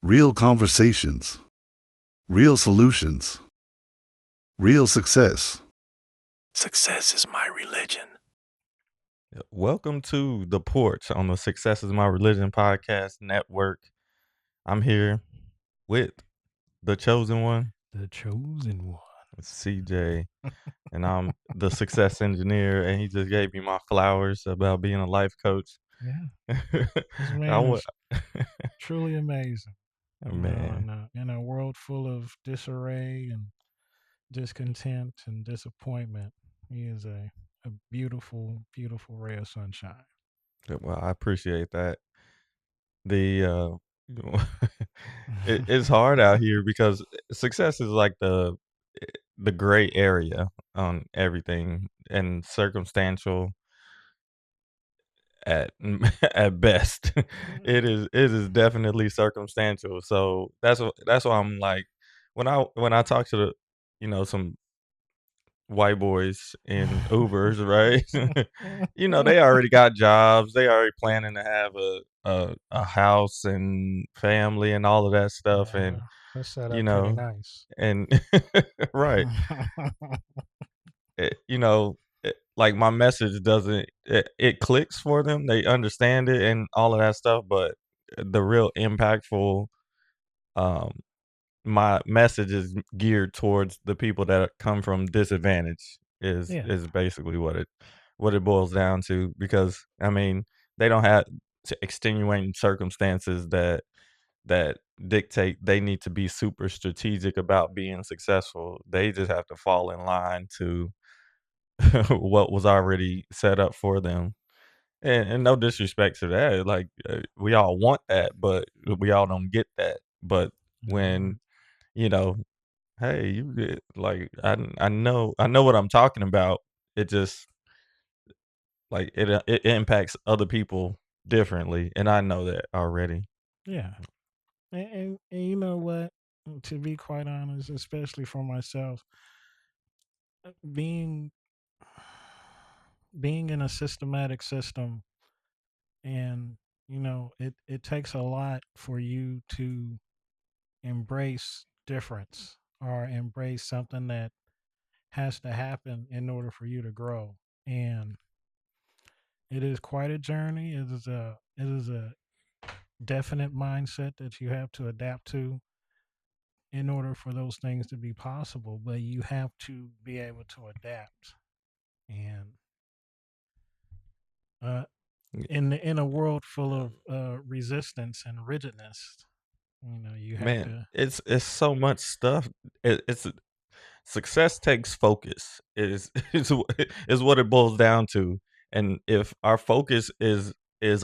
Real conversations, real solutions, real success. Success is my religion. Welcome to the Porch on the Success is My Religion podcast network. I'm here with the chosen one, The chosen one. CJ, and I'm the success engineer. And he just gave me my flowers about being a life coach. Yeah, this I man wa- is truly amazing. Man, In a world full of disarray and discontent and disappointment, he is a beautiful, beautiful ray of sunshine. well, I appreciate that. The it's hard out here because success is like the gray area on everything and circumstantial at at best. It is definitely circumstantial. So that's why I'm like when I talk to some white boys in Ubers, right? They already got jobs. They already planning to have a house and family and all of that stuff, and Yeah, that's set you up pretty know nice. and right. Like my message doesn't it clicks for them. They understand it and all of that stuff, but the real impactful um my message is geared towards the people that come from disadvantage is Yeah, is basically what it boils down to because I mean, they don't have extenuating circumstances that dictate they need to be super strategic about being successful. They just have to fall in line to what was already set up for them. And no disrespect to that, like, we all want that, but we all don't get that. But right. when, you know, hey, you get like, I know what I'm talking about. It just like it impacts other people differently, and I know that already. Yeah, and you know what? To be quite honest, especially for myself, being being in a systematic system and it takes a lot for you to embrace difference or embrace something that has to happen in order for you to grow. And it is quite a journey. It is a definite mindset that you have to adapt to in order for those things to be possible, but you have to be able to adapt. And uh, Y in a world full of resistance and rigidness, you have Man, to. it's so much stuff. It's success takes focus is what it boils down to, and if our focus is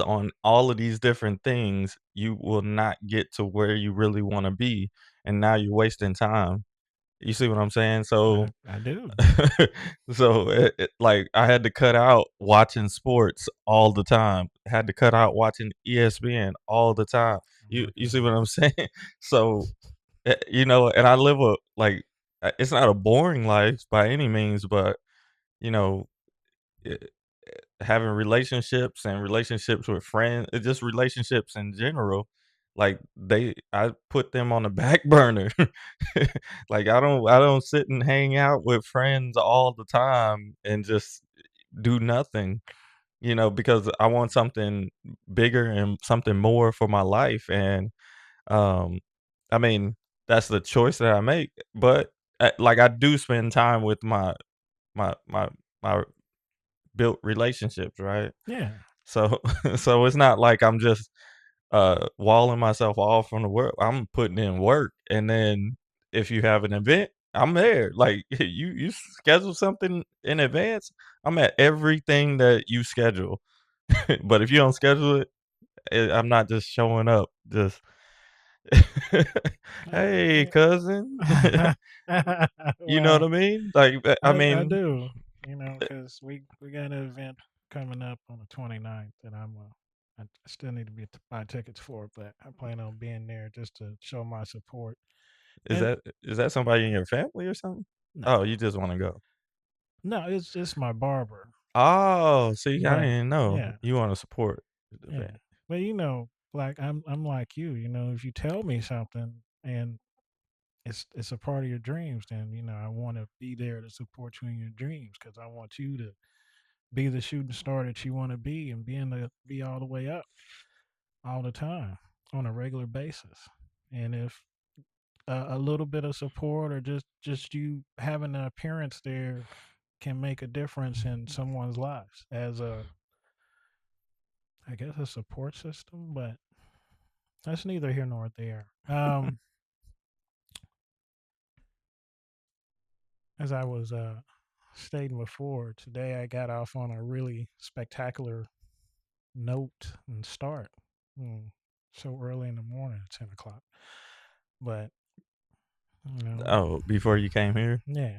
on all of these different things, you will not get to where you really wanna be, and now you're wasting time. You see what I'm saying? So I do. like, I had to cut out watching sports all the time, had to cut out watching ESPN all the time. Look You at see what here. I'm saying? So, and I live it's not a boring life by any means, but, you know, eh having relationships with friends, just relationships in general, like, I put them on the back burner. Like, I don't sit and hang out with friends all the time and just do nothing, because I want something bigger and something more for my life, and, um, I mean, that's the choice that I make, but, like, I do spend time with my my my built relationships, right? Yeah. So so it's not like I'm just walling myself off from the work. I'm putting in work, and then if you have an event, I'm there. Like you schedule something in advance, I'm at everything that you schedule. But if you don't schedule it, I'm not just showing up. Just hey, Yeah. cousin. You know what Well, I mean? Like I I mean, do, because we got an event coming up on the 29th, and I still need to buy tickets for it, but I plan on being there just to show my support. is And that somebody in your family or something? no, Oh, you just want to go. no, it's my barber, Oh, see, I but didn't know yeah, you want to support the yeah, event. but like I'm like you, if you tell me something and it's a part of your dreams, then I want to be there to support you in your dreams because I want you to be the shooting star that you want to be and be all the way up all the time on a regular basis. And if a little bit of support or just you having an appearance there can make a difference in someone's lives as a, I guess, a support system, but that's neither here nor there. As I was stating before, today I got off on a really spectacular note and start. Mm, so early in the morning at 10 o'clock. But, you know, Oh, before you came here? yeah,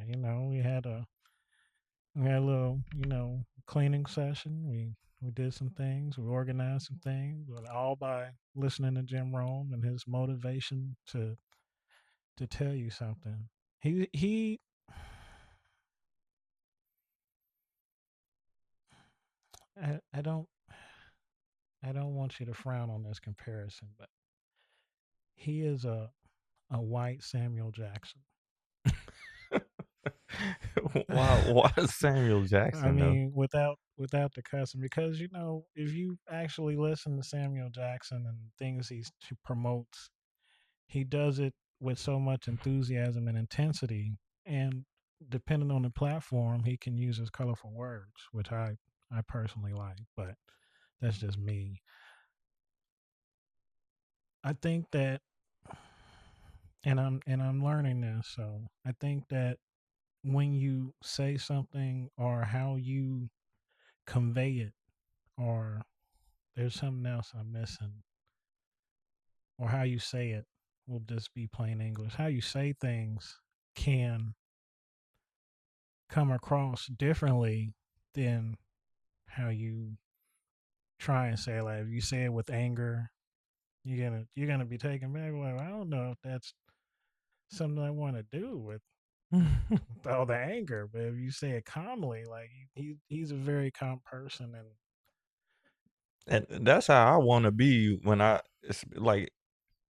we had a little, cleaning session. We did some things, we organized some things, but all by listening to Jim Rome and his motivation to tell you something. He I don't want you to frown on this comparison, but he is a white Samuel Jackson. Why Samuel I Jackson though? mean, without the cussing, because if you actually listen to Samuel Jackson and things he promotes, he does it with so much enthusiasm and intensity, and depending on the platform, he can use his colorful words, which I personally like, but that's just me. I think that, and I'm learning this, so I think that when you say something or how you convey it, or there's something else I'm missing, or how you say it will just be plain English. How you say things can come across differently than how you try and say it. Like if you say it with anger, you're gonna be taken back. Like I don't know if that's something I want to do with all the anger. But if you say it calmly, like he's a very calm person, and And that's how I want to be when it's like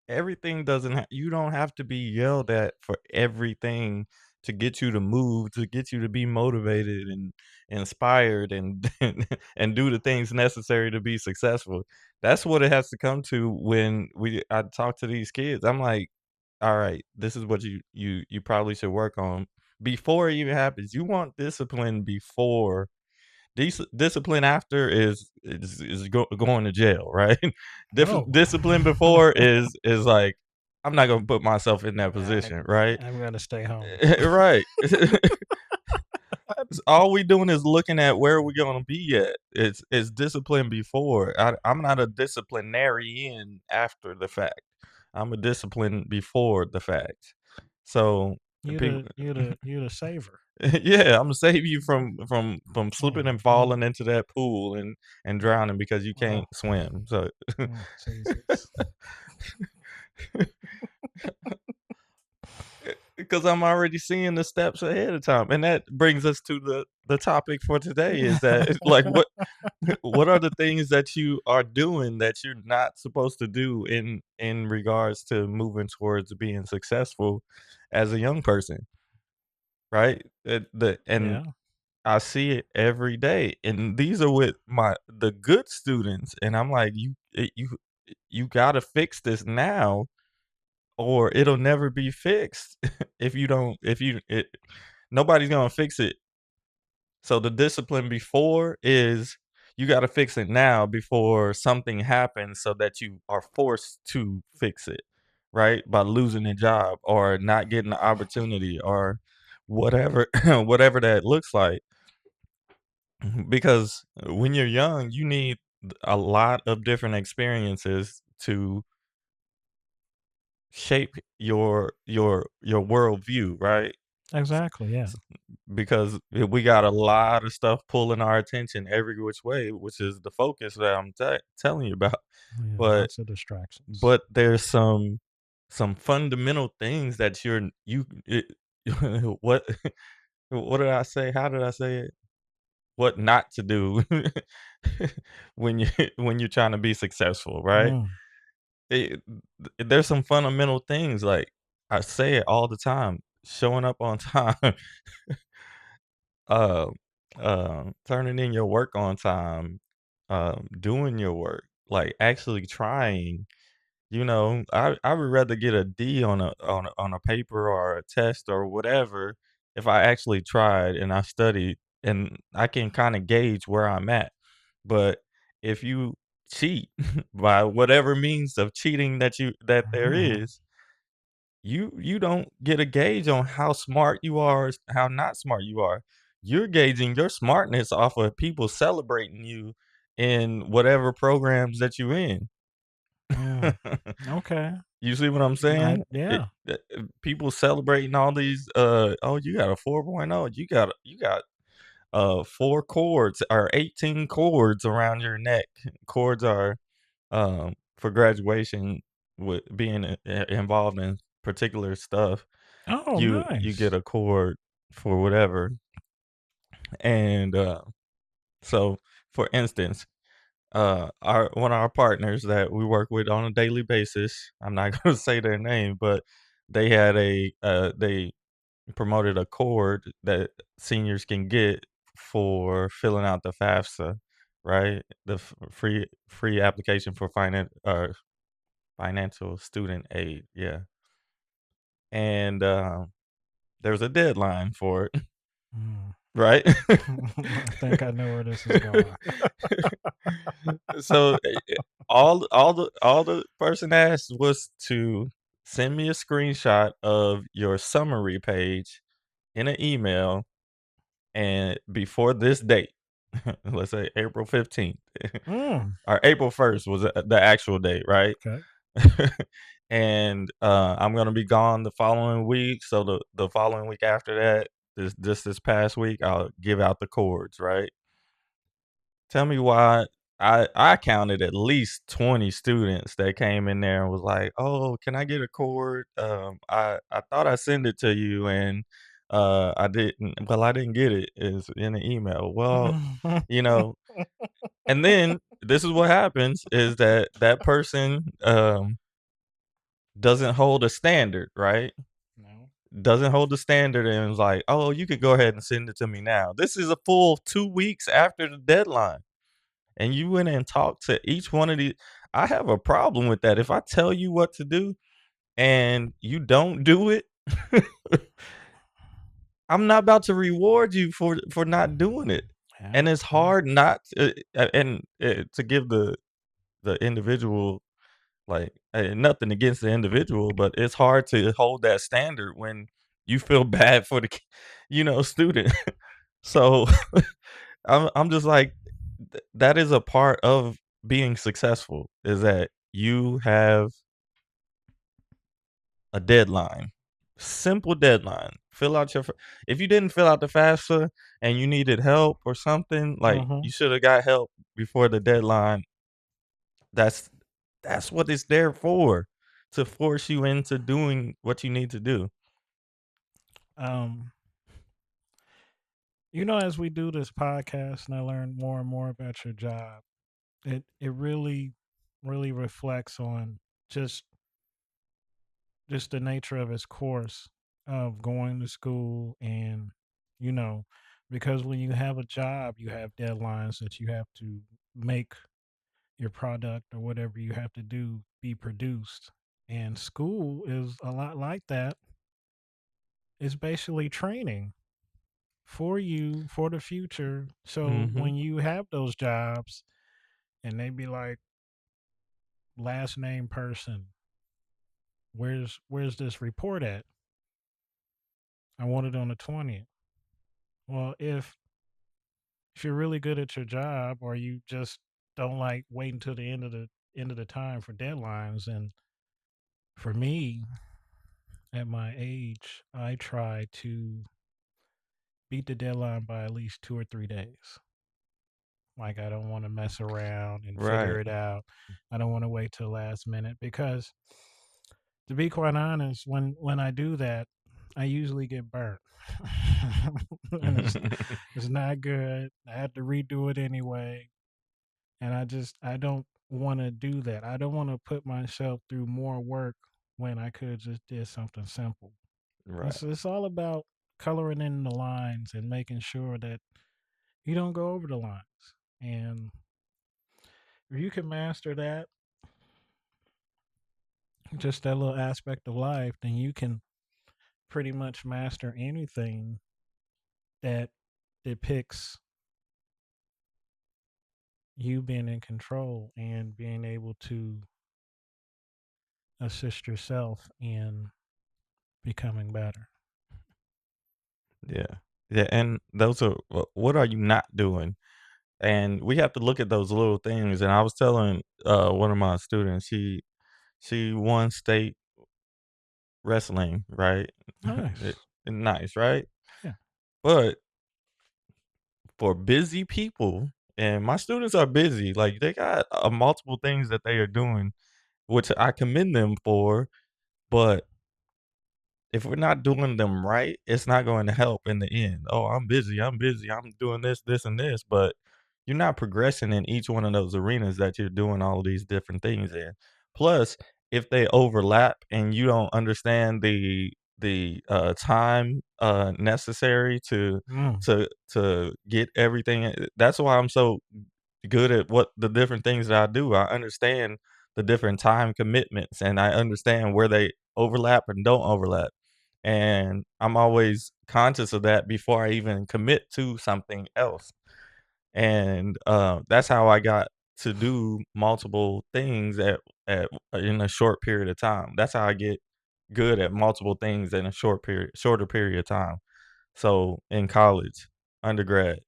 everything doesn't you don't have to be yelled at for everything to get you to move, to get you to be motivated and inspired and and do the things necessary to be successful. That's what it has to come to when I talk to these kids. I'm like, all right, this is what you probably should work on before it even happens. You want discipline before. Discipline after is going to jail, right? oh, Discipline before is like, I'm not gonna put myself in that I, position, right? I'm gonna stay home. Right. All we doing is looking at where we're gonna be at. It's discipline before. I'm not a disciplinarian after the fact. I'm a discipline before the fact. So You people, the you the you the saver. yeah, I'm gonna save you from slipping Mm, and mm, falling into that pool and drowning because you can't oh, swim. So Jesus. because I'm already seeing the steps ahead of time, and that brings us to the topic for today is that like what are the things that you are doing that you're not supposed to do in regards to moving towards being successful as a young person, right? And Yeah, I see it every day, and these are with the good students, and I'm like, you gotta fix this now, or it'll never be fixed if you don't. If you, nobody's gonna fix it. So the discipline before is you gotta fix it now before something happens, so that you are forced to fix it, right? By losing a job or not getting the opportunity or whatever, whatever that looks like. Because when you're young, you need a lot of different experiences to shape your worldview, right? S- exactly. Yeah, because we got a lot of stuff pulling our attention every which way, which is the focus that I'm telling you about. yeah. But Lots of distractions. but there's some fundamental things that what what did I say? How did I say it? What not to do when you when you're trying to be successful, right? Mm. it, there's some fundamental things like I say it all the time, showing up on time, uh, turning in your work on time, doing your work, like actually trying. I would rather get a D on a paper or a test or whatever if I actually tried and I studied and I can kind of gauge where I'm at. But if you cheat by whatever means of cheating that there Mhm. is, you don't get a gauge on how smart you are, or how not smart you are. You're gauging your smartness off of people celebrating you in whatever programs that you in. Mm. Okay. You see what I'm saying? Yeah. People celebrating all these, "Oh, you got a 4.0, you got 4 cords or 18 cords around your neck." Cords are, for graduation with being involved in particular stuff, Oh, you get nice. a cord for whatever, and, so, for instance, our one of our partners that we work with on a daily basis, I'm not gonna say their name, but they promoted a cord that seniors can get for filling out the FAFSA, right? The free application for financial student aid, yeah, and, there was a deadline for it, Mm. right? I think I know where this is going. So, all the person asked was to send me a screenshot of your summary page in an email, and before this date, let's say April 15th, Mm. or April 1st was the actual date, right? Okay. And, I'm gonna be gone the following week, so the following week after that, this past week, I'll give out the cords, right? Tell me why I counted at least 20 students that came in there and was like, "Oh, can I get a cord? I thought I sent it to you and I didn't. Well, I didn't get it. It's in the email." Well, you know, and then this is what happens is that person doesn't hold a standard, right? No. Doesn't hold the standard and was like, "Oh, you could go ahead and send it to me now." This is a full 2 weeks after the deadline. And you went and talked to each one of these. I have a problem with that. If I tell you what to do and you don't do it, I'm not about to reward you for not doing it. Yeah. And it's Yeah. hard not to give the individual like nothing against the individual, but it's hard to hold that standard when you feel bad for the student. So I'm just like that is a part of being successful is that you have a deadline. Simple deadline. Fill out your if you didn't fill out the FAFSA and you needed help or something, like you Mhm. should have got help before the deadline. That's that's what it's there for, to force you into doing what you need to do. Um, as we do this podcast and I learn more and more about your job, it really really reflects on just just the nature of its course of going to school and you know because when you have a job you have deadlines that you have to make your product or whatever you have to do be produced, and school is a lot like that. It's basically training for you for the future, so Mhm. when you have those jobs and they be like, last name person, where's this report at? I want it on the 20th. Well, if you're really good at your job or you just don't like wait until the end of the time for deadlines, and for me at my age I try to beat the deadline by at least 2 or 3 days. Like, I don't want to mess around and figure Right. it out. I don't want to wait till last minute because, to be quite honest, when I do that I usually get burnt. And it's not good. I have to redo it anyway, and I don't. want to do that. I don't want to put myself through more work when I could just did something simple. Right. It's all about coloring in the lines and making sure that you don't go over the lines. And if you can master that, just that little aspect of life, then you can pretty much master anything that depicts you being in control and being able to assist yourself in becoming better. Yeah. Yeah, and those are what are you not doing? And we have to look at those little things. And I was telling one of my students, she won state wrestling, right? Nice. It- nice, right? Yeah. But for busy people, and my students are busy, like they got multiple things that they are doing, which I commend them for. But if we're not doing them right, it's not going to help in the end. Oh, I'm busy, I'm doing this, this, and this, but you're not progressing in each one of those arenas that you're doing all of these different things in. Plus, if they overlap and you don't understand the time necessary Mm. to get everything, that's why I'm so good at what the different things that I do. I understand the different time commitments and I understand where they overlap and don't overlap. And I'm always conscious of that before I even commit to something else. And that's how I got to do multiple things at in a short period of time. That's how I get good at multiple things in a shorter period of time. So in college, undergrad,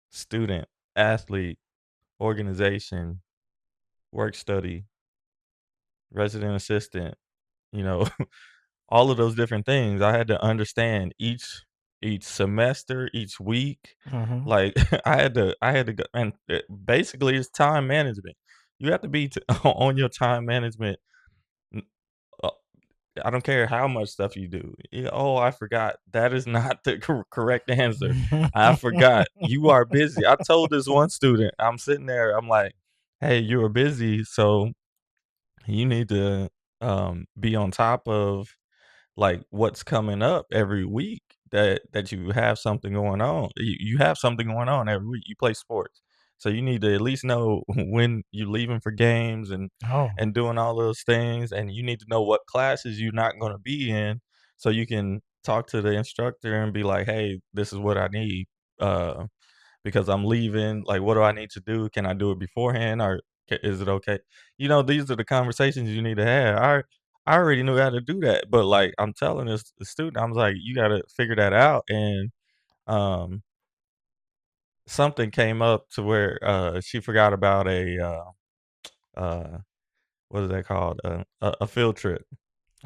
student, athlete, organization, work study, resident assistant, you know, all of those different things. I had to understand each semester, each week. Mm-hmm. Like I had to go, and basically it's time management. You have to be on your time management. n- uh, I don't care how much stuff you do. Oh, I forgot. That is not the correct answer. I forgot. You are busy. I told this one student, I'm sitting there, I'm like, hey, you are busy, so you need to be on top of like what's coming up every week that you have something going on. You have something going on every week. You play sports. So you need to at least know when you're leaving for games Oh. and doing all those things, and you need to know what classes you're not going to be in so you can talk to the instructor and be like, "Hey, this is what I need uh because I'm leaving. Like what do I need to do? Can I do it beforehand or is it okay?" These are the conversations you need to have. I already knew how to do that, but, like, I'm telling this student, I was like, "You gotta figure that out," and, um, something came up to where, she forgot about uh, what is that called? A field trip.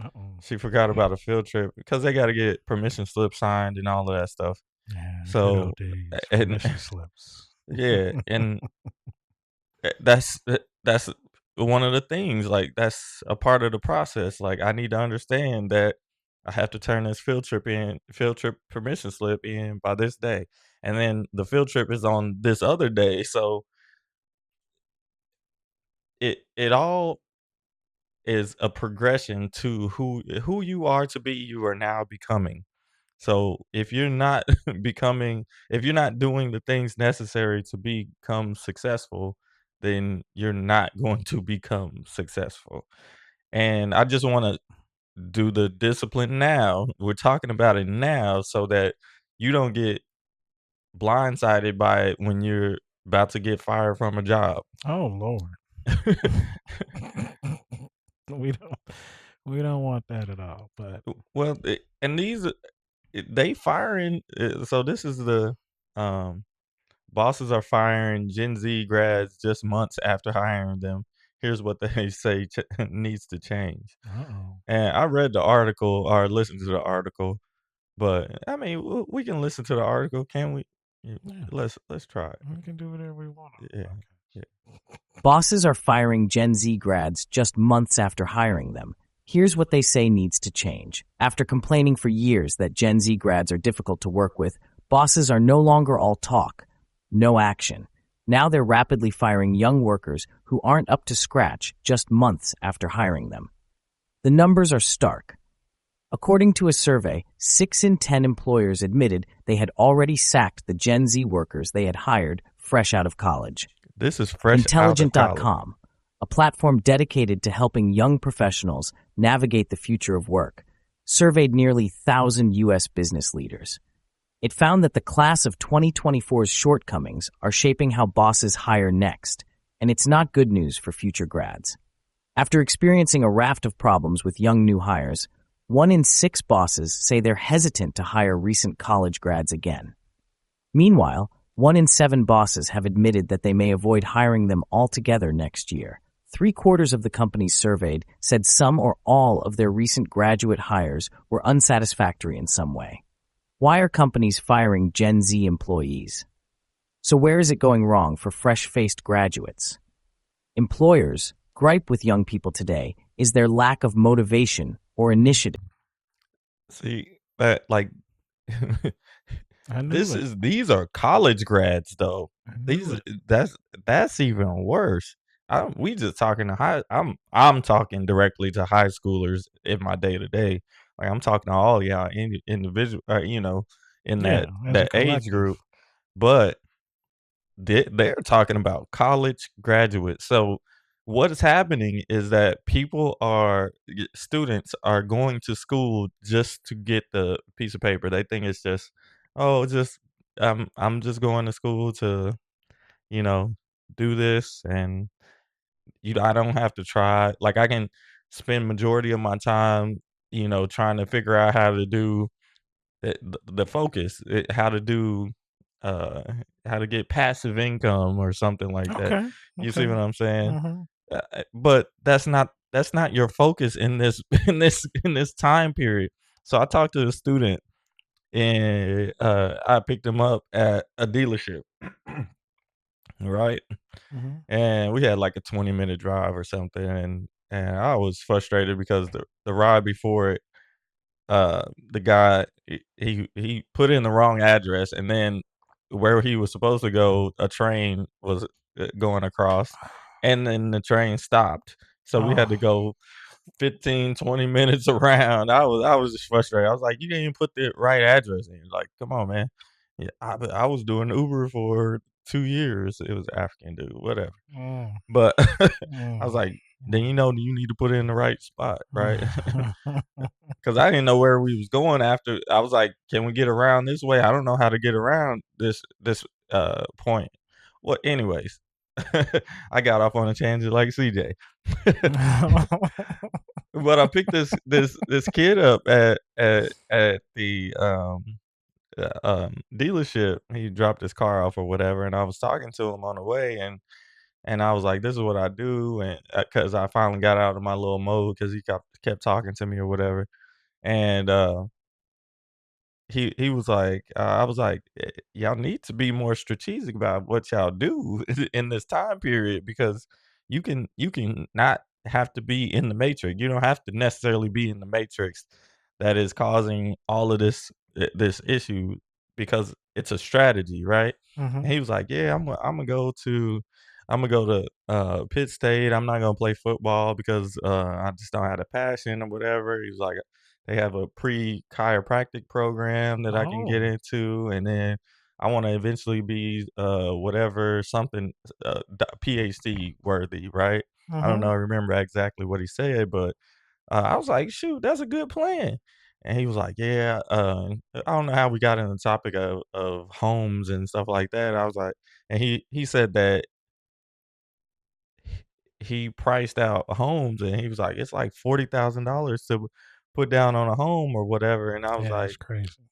Uh-oh. She forgot about a field trip because they gotta get permission slip signed and all of that stuff. Yeah, the good So, old days. and Permission slips. yeah, and that's one of the things, like, that's a part of the process, like, I need to understand that I have to turn this field trip permission slip in by this day, and then the field trip is on this other day, so it all is a progression to who you are to be, you are now becoming. So, if you're not if you're not doing the things necessary to become successful, then you're not going to become successful. And I just wanna do the discipline now. We're talking about it now so that you don't get blindsided by it when you're about to get fired from a job. Oh Lord. we don't we don't want that at all. But Well, and they firing, so this is the, um bosses are firing Gen Z grads just months after hiring them. Here's what they say needs to change. uh-oh. And I read the article or listened to the article, but I mean, we can listen to the article, can we? Yeah, Yeah. let's try it. We can do whatever we want on the Yeah, podcast. yeah. Bosses are firing Gen Z grads just months after hiring them. Here's what they say needs to change. After complaining for years that Gen Z grads are difficult to work with, bosses are no longer all talk, no action. Now they're rapidly firing young workers who aren't up to scratch just months after hiring them. The numbers are stark. According to a survey, 6 in 10 employers admitted they had already sacked the Gen Z workers they had hired fresh out of college. This is fresh out of college. Intelligent.com, a platform dedicated to helping young professionals navigate the future of work, surveyed nearly 1,000 U.S. business leaders. It found that the class of 2024's shortcomings are shaping how bosses hire next, and it's not good news for future grads. After experiencing a raft of problems with young new hires, 1 in 6 bosses say they're hesitant to hire recent college grads again. Meanwhile, 1 in 7 bosses have admitted that they may avoid hiring them altogether next year. 3/4 of the companies surveyed said some or all of their recent graduate hires were unsatisfactory in some way. Why are companies firing Gen Z employees? So where is it going wrong for fresh-faced graduates? Employers' gripe with young people today is their lack of motivation or initiative. See, that like I knew it. these are college grads though. I knew These it. that's even worse. We just talking to I'm talking directly to high schoolers in my day to day. Like I'm talking to all y'all individual, in Yeah, as a that age collective. group. But they're talking about college graduates. So what's happening is that students are going to school just to get the piece of paper. They think it's just, oh, just I'm just going to school to, you know, do this, and I don't have to try. Like I can spend majority of my time, trying to figure out how to do the focus, uh, how to get passive income or something like that. Okay. You see Okay. what I'm saying? Mm-hmm. But that's not your focus in this in this time period. So I talked to a student, and I picked him up at a dealership, right? Mm-hmm. And we had like a 20-minute drive or something, and I was frustrated because the ride before it, the guy, he put in the wrong address, and then where he was supposed to go, a train was going across, and then the train stopped. So we had to Oh. go 15, 20 minutes around. I was just frustrated. I was like, you didn't even put the right address in. Like, come on, man. Yeah, I was doing Uber for 2 years. It was African dude, whatever. Mm, But I was mm, like, then you need to put it in the right spot, right? mm. Because I didn't know where we was going after. I was like, can we get around this way? I don't know how to get around this point. Well, anyways, I got off on a tangent like CJ. But I picked this kid up at the dealership. He dropped his car off or whatever, and I was talking to him on the way, and I was like, "This is what I do," and because I finally got out of my little mode because he kept talking to me or whatever, and he was like, I was like, Y'all need to be more strategic about what y'all do in this time period, because you can not have to be in the matrix. You don't have to necessarily be in the matrix that is causing all of this issue, because it's a strategy, right?" Mhm. And he was like, "Yeah, I'm gonna go to Pitt State. I'm not gonna play football because I just don't have the passion or whatever." He was like, they have a pre-chiropractic program that I can get Oh. into, and then I wanna eventually be, whatever, something, PhD worthy, right? I don't know, Mhm. I remember exactly what he said, but, I was like, "Shoot, that's a good plan." And he was like, "Yeah, I don't know how we got on the topic of homes and stuff like that." I was like, and he said that he priced out homes, and he was like, "It's like $40,000 to put down on a home or whatever," and Yeah, that's crazy.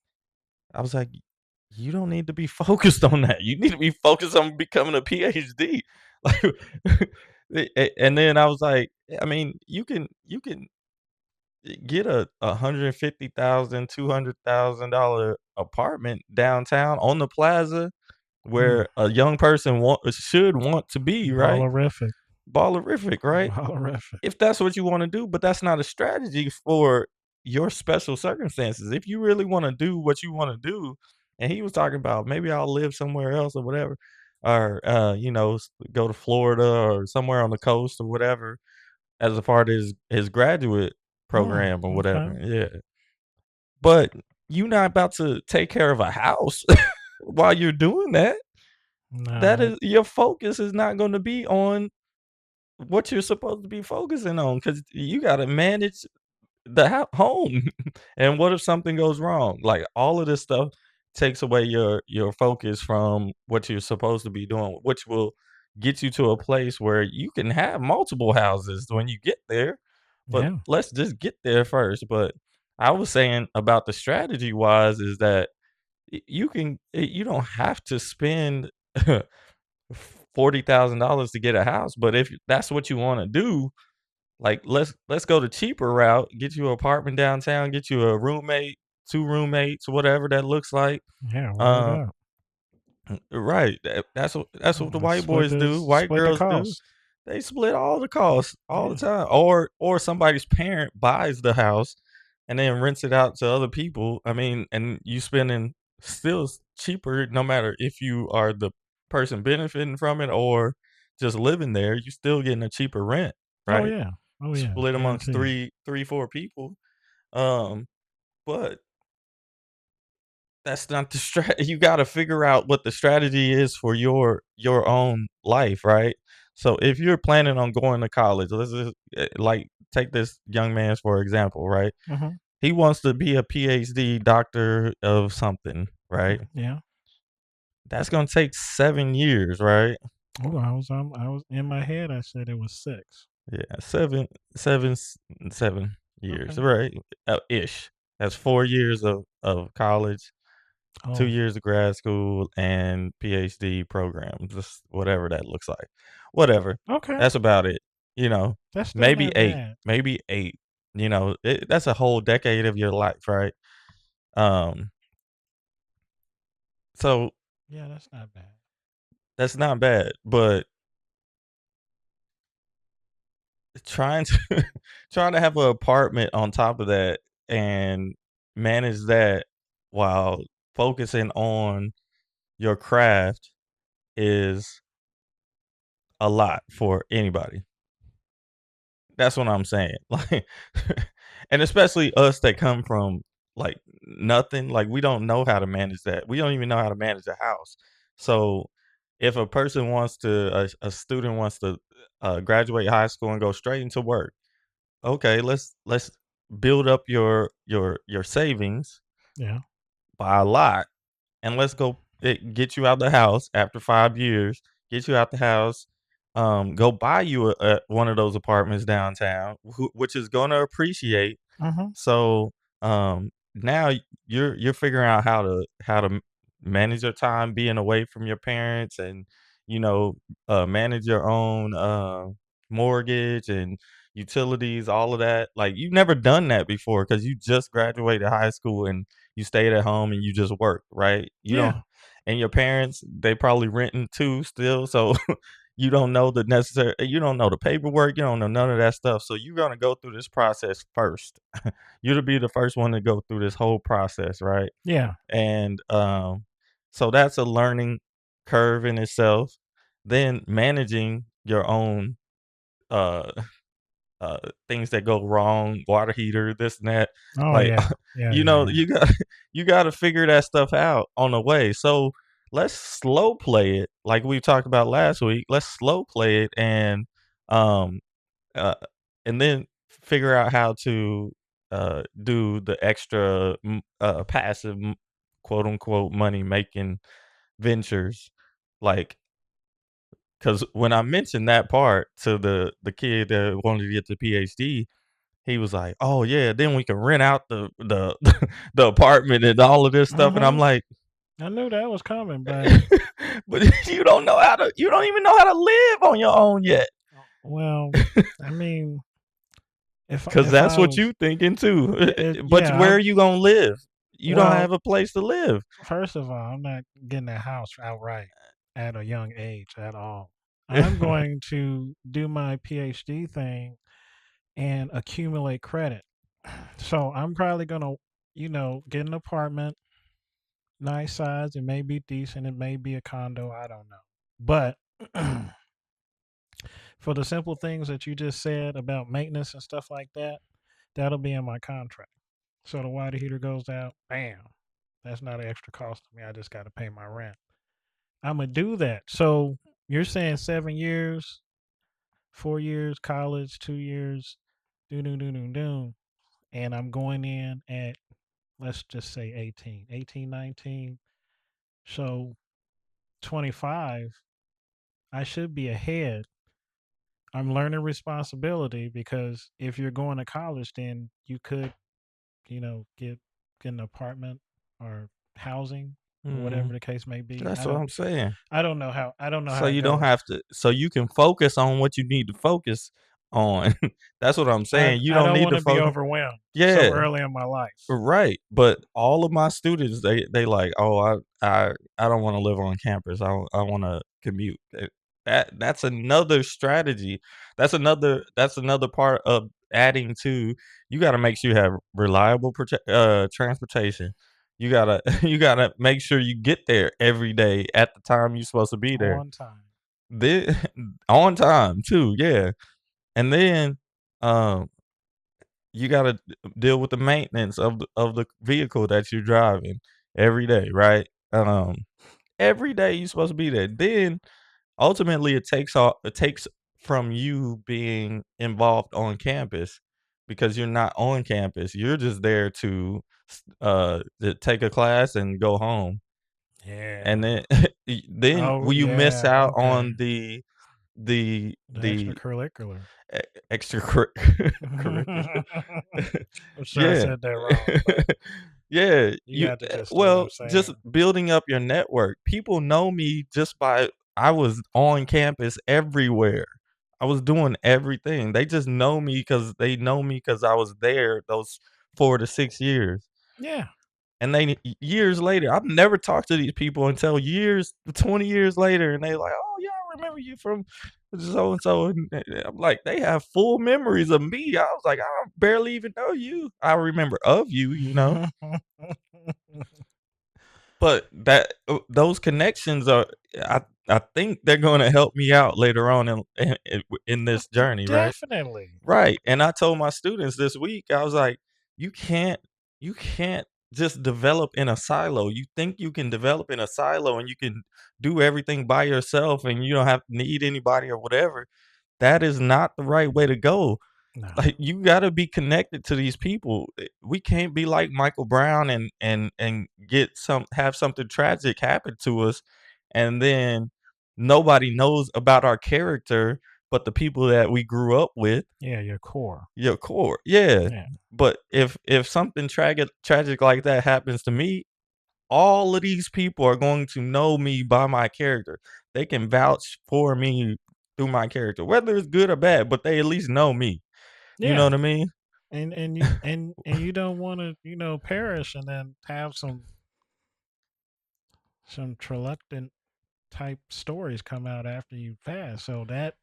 I was like, "You don't need to be focused on that. You need to be focused on becoming a PhD." Like, and then I was like, I mean, you can get a $150,000, $200,000 apartment downtown on the plaza Mm. where a young person should want to be, right? Ballerific. Ballerific, right? Ballerific. If that's what you wanna do, but that's not a strategy for your special circumstances. If you really wanna do what you wanna do, and he was talking about, "Maybe I'll live somewhere else or whatever." or go to Florida or somewhere on the coast or whatever as a part of his graduate program or Okay. whatever. Yeah. But you're not about to take care of a house while you're doing that. That No. is your focus is not going to be on what you're supposed to be focusing on because you got to manage the home. And what if something goes wrong? Like all of this stuff takes away your focus from what you're supposed to be doing, which will get you to a place where you can have multiple houses when you get there. But Yeah. let's just get there first. But I was saying about the strategy wise is that you don't have to spend $40,000 to get a house, but if that's what you want to do, like let's go the cheaper route, get you an apartment downtown, get you a roommate, two roommates, whatever that looks like. Yeah. Word Uh up. right. That's what the white boys do, white Split the girls do. cost. They split all the costs all the Yeah. time. Or somebody's parent buys the house and then rents it out to other people. I mean, and you spending still cheaper no matter if you are the person benefiting from it or just living there, you still getting a cheaper rent, Oh right? yeah. Oh yeah. Split amongst Guaranteed. four people. Um, but that's not the you gotta figure out what the strategy is for your own life, right? So if you're planning on going to college, let's just like take this young man for example, right? Mm-hmm. He wants to be a PhD doctor of something, right? Yeah. That's gonna take 7 years, right? Oh, I was in my head. I said it was 6. Yeah, seven, 7 years, Okay. right? Ish. That's 4 years of college, 2 Oh. years of grad school, and PhD program, just whatever that looks like. Whatever. Okay. That's about it. You know, That's still maybe not 8, bad. maybe 8. That's a whole decade of your life, right? Um, so Yeah, that's not bad. that's not bad, but trying to trying to have an apartment on top of that and manage that while focusing on your craft is a lot for anybody. That's what I'm saying. Like, and especially us that come from like nothing, like we don't know how to manage that. We don't even know how to manage a house. So if a person wants to, a student wants to graduate high school and go straight into work, okay, let's build up your savings Yeah. by a lot and let's go get you out the house after 5 years. Get you out the house. Go buy you one of those apartments downtown, which is going to appreciate. Mm-hmm. So now you're figuring out how to manage your time being away from your parents, and you know manage your own mortgage and utilities, all of that. Like you've never done that before because you just graduated high school and you stayed at home and you just worked, right? You don't, Yeah. and your parents, they probably renting too still. So you don't know the paperwork, you don't know none of that stuff. So you're gonna go through this process first. You'll be the first one to go through this whole process, right? Yeah. And so that's a learning curve in itself. Then managing your own uh uh, things that go wrong, water heater, this and that. Oh Like, yeah. Yeah. Yeah. Yeah. you got to figure that stuff out on the way. So let's slow play it, like we talked about last week. Let's slow play it um uh and then figure out how to do the extra passive quote unquote money making ventures, like because when I mentioned that part to the kid that wanted to get the PhD, he was like, "Oh yeah, then we can rent out the the apartment and all of this stuff." And I'm Mm-hmm. like, I knew that was coming, but "But you don't even know how to live on your own yet." well, I mean, Cause if that's I what was, you thinking too. But yeah. where are you gonna live? You don't Well, have a place to live. first of all, I'm not getting a house outright at a young age at all. I'm going to do my PhD thing and accumulate credit. So I'm probably gonna, get an apartment, nice size. It may be decent. It may be a condo. I don't know. But for the simple things that you just said about maintenance and stuff like that, that'll be in my contract. So the water heater goes out, bam. That's not an extra cost to me. I just got to pay my rent. I'm gonna do that. So you're saying 7 years, 4 years, college, 2 years, do, and I'm going in at, let's just say 18, 19. So 25, I should be ahead. I'm learning responsibility because if you're going to college, then you could, get an apartment or housing or Mhm. whatever the case may be. That's what I'm saying. I don't know So how it you don't goes. have to so you can focus on what you need to focus on. That's what I'm I saying. You I don't don't need want to to be focus. overwhelmed so Yeah. early in my life. Right, but all of my students, they like, "Oh, I don't wanna live on campus. I wanna commute." That's another strategy. That's another part of adding to you gotta make sure you have reliable transportation. You gotta you gotta make sure you get there every day at the time you're supposed to be there. On time. Then on time too, yeah, and then, um you gotta deal with the maintenance of the vehicle that you're driving every day, right? Every day you're supposed to be there. Then ultimately it takes from you being involved on campus because you're not on campus. You're just there to take a class and go home. And Yeah. then then Oh will you miss yeah. out Okay. on the The the extracurricular. E extra curricular. I'm sure I Yeah. said that wrong, but Yeah, you got the gist of what well, I'm just saying. building up your network. People know me just by I was on campus everywhere. I was doing everything. They just know me because they know me because I was there those 4 to 6 years. Yeah. And they years later, I've never talked to these people until 20 years later, and they like, "Oh, yeah, I remember you from so and so." And I'm like, they have full memories of me. I was like, I barely even know you. I remember of you, but those connections are, I think they're going to help me out later on in this journey, right? Definitely. Right, and I told my students this week, I was like, "You can't you can't just develop in a silo. You think you can develop in a silo and you can do everything by yourself and you don't have to need anybody or whatever. That is not the right way to go. No. Like, you gotta be connected to these people. We can't be like Michael Brown and have something tragic happen to us, and then nobody knows about our character but the people that we grew up with, Yeah, your core. your core. Yeah. Yeah. But if something tragic like that happens to me, all of these people are going to know me by my character. They can vouch for me through my character, whether it's good or bad, but they at least know me. You know Yeah. what I mean? And you don't want to, perish and then have some reluctant type stories come out after you pass. So that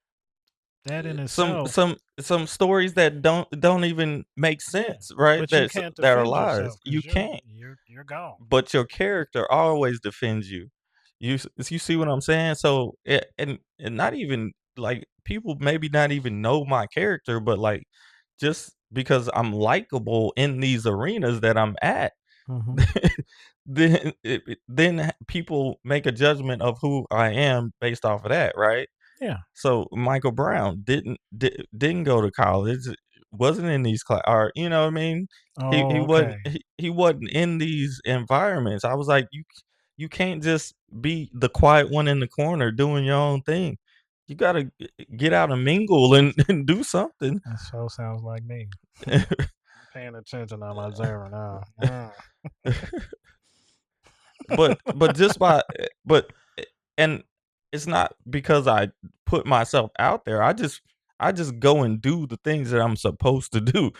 in Some itself, some some stories that don't even make yeah. sense, right? But you can't That are defend lies. yourself You because can't. you're gone. But your character always defends you. You see what I'm saying? So and not even like people maybe not even know my character, but like just because I'm likable in these arenas that I'm at, Hmm. then people make a judgment of who I am based off of that, right? Yeah. So Michael Brown didn't go to college, wasn't in these or you know what I mean? He Oh, wasn't okay. he wasn't in these environments. I was like, you can't just be the quiet one in the corner doing your own thing. You gotta get out and mingle and, and do something. That so sounds like me. I'm paying attention on my zero now. But just by but and it's not because I put myself out there. I just go and do the things that I'm supposed to do.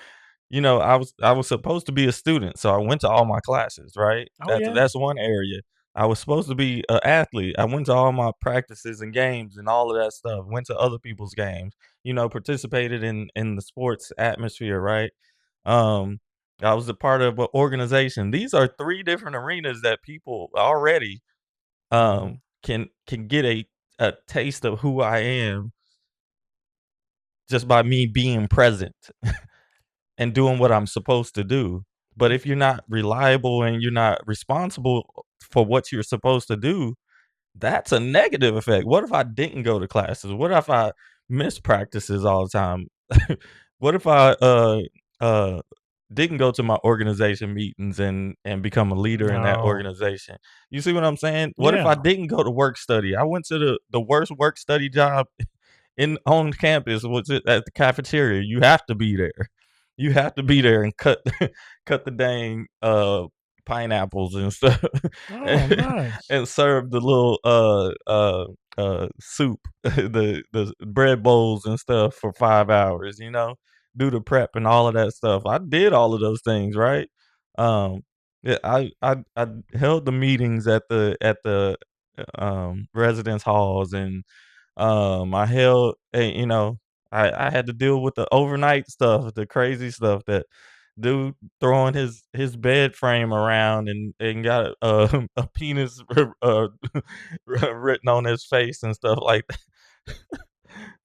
I was supposed to be a student, so I went to all my classes, right? Oh That's yeah. that's one area. I was supposed to be an athlete. I went to all my practices and games and all of that stuff. Went to other people's games. Participated in the sports atmosphere, right? Um, I was a part of an organization. These are 3 different arenas that people already Hmm. can get a a taste of who I am just by me being present and doing what I'm supposed to do. But if you're not reliable and you're not responsible for what you're supposed to do, that's a negative effect. What if I didn't go to classes? What if I miss practices all the time? What if I uh didn't go to my organization meetings and become a leader in that No. organization? You see what I'm saying? What if I Yeah. didn't go to work study? I went to the worst work study job in on campus, was it at the cafeteria. You have to be there. You have to be there and cut cut the dang pineapples and stuff Oh, and, nice. and serve the little soup, the bread bowls and stuff for 5 hours, do the prep and all of that stuff. I did all of those things, right? Um yeah, I held the meetings at the residence halls, and I held, I had to deal with the overnight stuff, the crazy stuff that dude throwing his bed frame around and got a penis written on his face and stuff like that.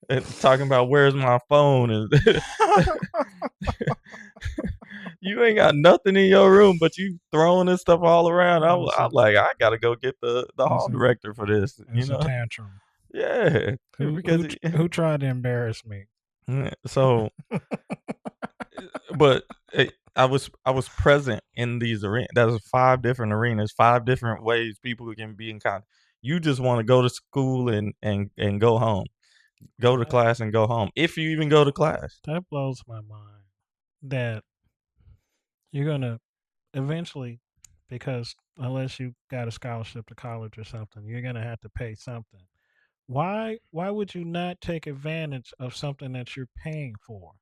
And talking about where's my phone and you ain't got nothing in your room, but you throwing this stuff all around. I'm like, I gotta go get the hall It's a, director for this, it's a tantrum. Yeah, because Who tried to embarrass me? so but I was present in these arenas. There's 5 different arenas, 5 different ways people can be in contact. You just wanna go to school and go home. Go to That, class and go home, if you even go to class. that blows my mind. That you're gonna eventually, because unless you got a scholarship to college or something, you're gonna have to pay something. Why would you not take advantage of something that you're paying for?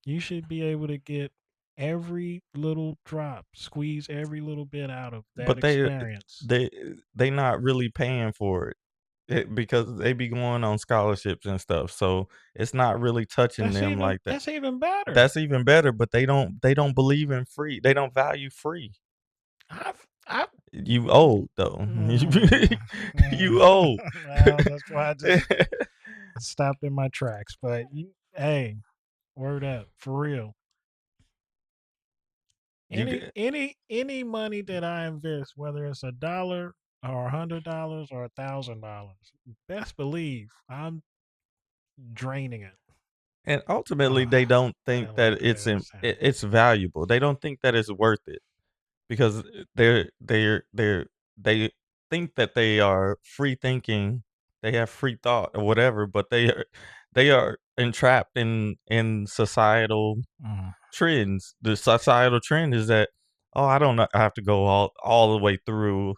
You should be able to get every little drop, squeeze every little bit out of that But they experience. they they not really paying for it because they be going on scholarships and stuff, so it's not really touching them like that. That's even better. That's even better, but they don't believe in free. They don't value free. I've You old though. mm, You old. well, that's why I just stopped in my tracks. But hey, word up for real. You get Any money that I invest, whether it's $1 or $100 or $1,000, best believe I'm draining it. and ultimately Oh, they don't I think don't like that the way that sounds. it's valuable. They don't think that it's worth it because they think that they are free thinking, they have free thought or whatever, but they are entrapped in societal Mm. trends. The societal trend is that, oh, I don't know, I have to go all the way through.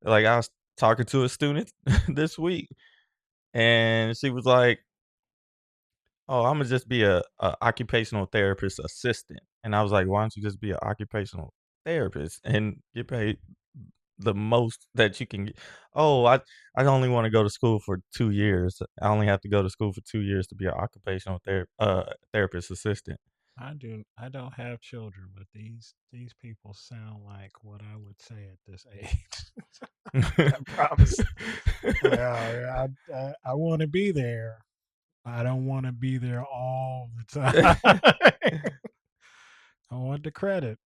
Like I was talking to a student this week, and she was like, "Oh, Imma just be a occupational therapist assistant." And I was like, "Why don't you just be an occupational therapist and get paid the most that you can get?" "Oh, I only wanna go to school for 2 years. I only have to go to school for 2 years to be an occupational therapist assistant." I don't have children, but these people sound like what I would say at this age. I promise. Well, I want to be there. I don't want to be there all the time. I want the credit,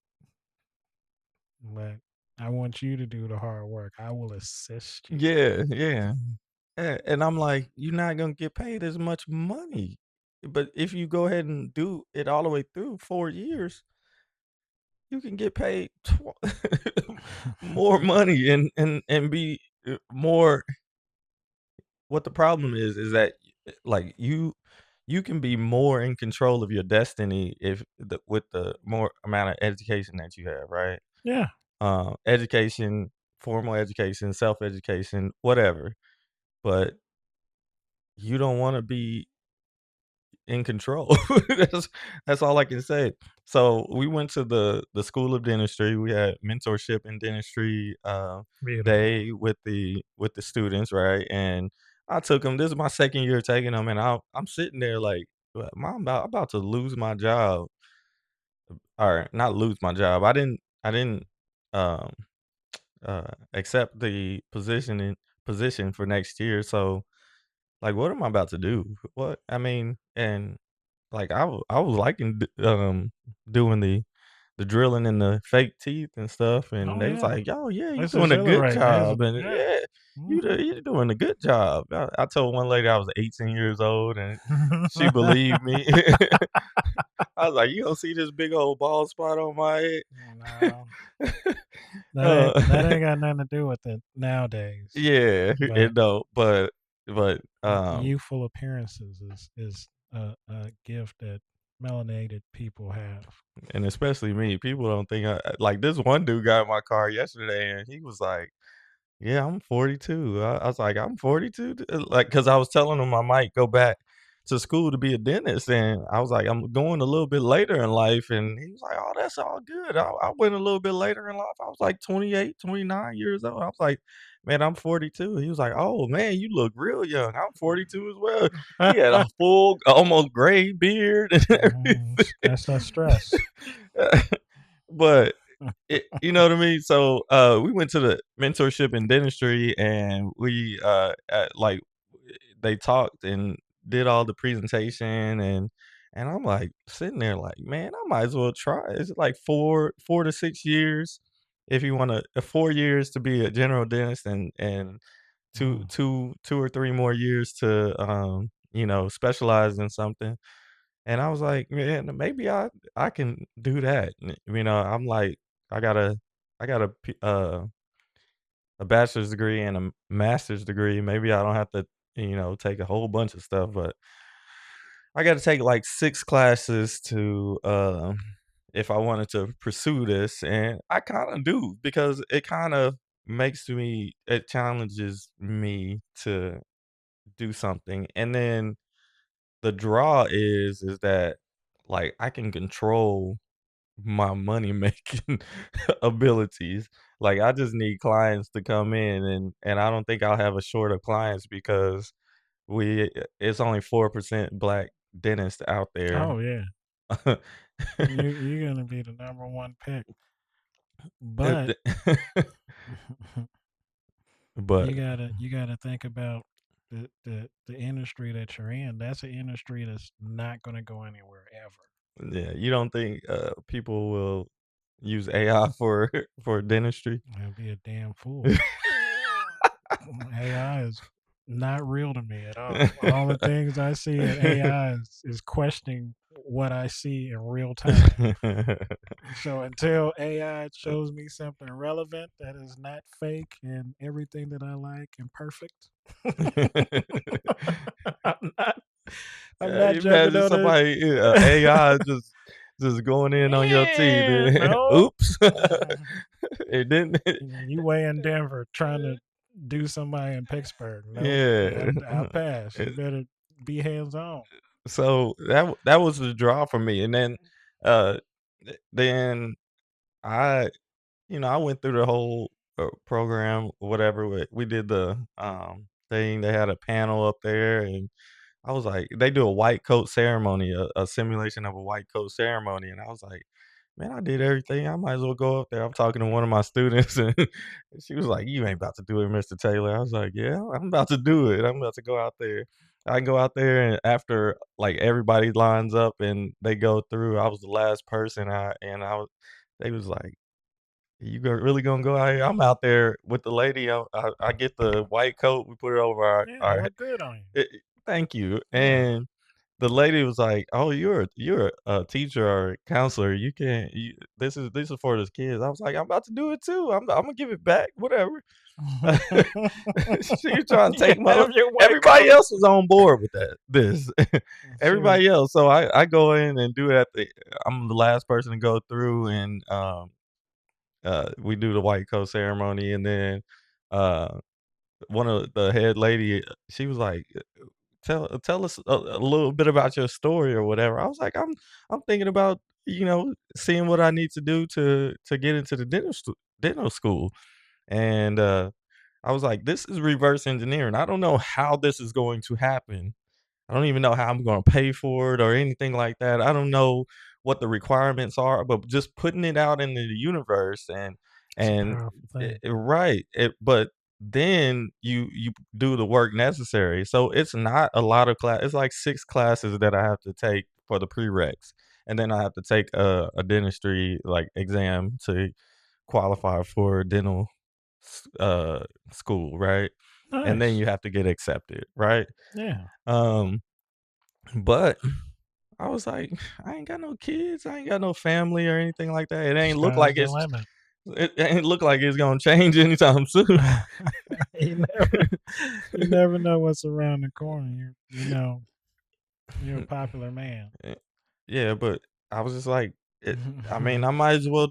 but I want you to do the hard work. I will assist you. Yeah, yeah. And I'm like, "You're not gonna get paid as much money." But if you go ahead and do it all the way through 4 years, you can get paid more money and be, more. What the problem is that, like, you can be more in control of your destiny if with the more amount of education that you have, right? Yeah. Education, formal education, self-education, whatever, but you don't wanna be in control. That's that's all I can say. So, we went to the School of Dentistry. We had mentorship in dentistry, Beautiful. day with the students, right? And I took them. This is my 2nd year taking them, and I'm sitting there like, I'm about to lose my job." Or not lose my job. I didn't, um, accept the position position for next year. So, like, what am I about to do? What I mean, and like I was liking doing the drilling and the fake teeth and stuff, and Oh they was yeah, like, "Oh yeah, you it's doing a good exhilarating, job," isn't it? and Yeah. yeah, Hmm. you're doing a good job. I told one lady I was 18 years old, and she believed me. I was like, "You don't see this big old bald spot on my head?" No, that uh, ain't got nothing to do with it nowadays. yeah, But it don't, but youthful appearances is a gift that melanated people have. and especially me, people don't think like this one dude got in my car yesterday, and he was like, "Yeah, I'm 42." I was like, "I'm 42," like, because I was telling him I might go back to school to be a dentist, and I was like, "I'm going a little bit later in life," and he was like, "Oh, that's all good." I went a little bit later in life. I was like 28, 29 years old. I was like, "Man, I'm 42." He was like, "Oh, man, you look real young. I'm 42 as well." He had a full, almost gray beard and Mhm. That's that stress. everything. But you know what I mean? So, we went to the mentorship in dentistry, and we, like, they talked and did all the presentation, and I'm, like, sitting there like, "Man, I might as well try." It's like 4 to 6 years if you wanna 4 years to be a general dentist, and Mm. 2 or 3 more years to, specialize in something. And I was like, "Man, maybe I can do that." I'm like, I got a I got a bachelor's degree and a master's degree. Maybe I don't have to, take a whole bunch of stuff, but I got to take like 6 classes to if I wanted to pursue this, and I kind of do because it challenges me to do something. And then the draw is that like I can control my money making abilities. Like I just need clients to come in, and I don't think I'll have a short of clients because it's only 4% black dentists out there. Oh yeah, you're gonna be the number one pick, but But you gotta think about the industry that you're in. That's an industry that's not gonna go anywhere ever. yeah, you don't think people will use AI for for dentistry? I'd be a damn fool. AI is not real to me at all. All the things I see in AI is questioning what I see in real time. So until AI shows me something relevant that is not fake and everything that I like and perfect, I'm not. I'm not jumping Imagine on it. somebody AI just going in on your teeth. Yeah, no. Oops, it didn't. You way in Denver trying to do somebody in Pittsburgh. Nope. Yeah. I'll pass. You better be hands on. So that was the draw for me, and then uh, then I I went through the whole program, whatever. We did the thing. They had a panel up there, and I was like, they do a white coat ceremony, a simulation of a white coat ceremony, and I was like, man, I did everything. I might as well go up there. I'm talking to one of my students, and she was like, "You ain't about to do it, Mr. Taylor." I was like, "Yeah, I'm about to do it. I'm about to go out there." I can go out there, and after like everybody lines up and they go through, I was the last person. They was like, really gonna go out here? I'm out there with the lady. I get the white coat. We put it over Yeah, it our looked good on you. thank you. Yeah. And the lady was like, "Oh, you're a teacher or a counselor. You can't. This is for the kids." I was like, "I'm about to do it too. I'm gonna give it back. Whatever." She was trying to You take my. have your white Everybody coat. else was on board with that. She was. Everybody else. So I go in and do it at the. I'm the last person to go through, and we do the white coat ceremony, and then uh, one of the head lady, she was like, tell us a little bit about your story or whatever." I was like, I'm thinking about seeing what I need to do to get into the dental school, and I was like, this is reverse engineering. I don't know how this is going to happen. I don't even know how I'm going to pay for it or anything like that. I don't know what the requirements are, but just putting it out into the universe It's a and powerful thing. right. But then you do the work necessary. So it's not a lot of class. It's like 6 classes that I have to take for the prereqs, and then I have to take a dentistry like exam to qualify for dental school, right? And then Nice. you have to get accepted, right? Yeah. Um, but I was like, I ain't got no kids, I ain't got no family or anything like that. It ain't look Sky's like the limit. it ain't look like it's gonna change anytime soon. You never know what's around the corner. You're a popular man. Yeah, but I was just like, I mean, I might as well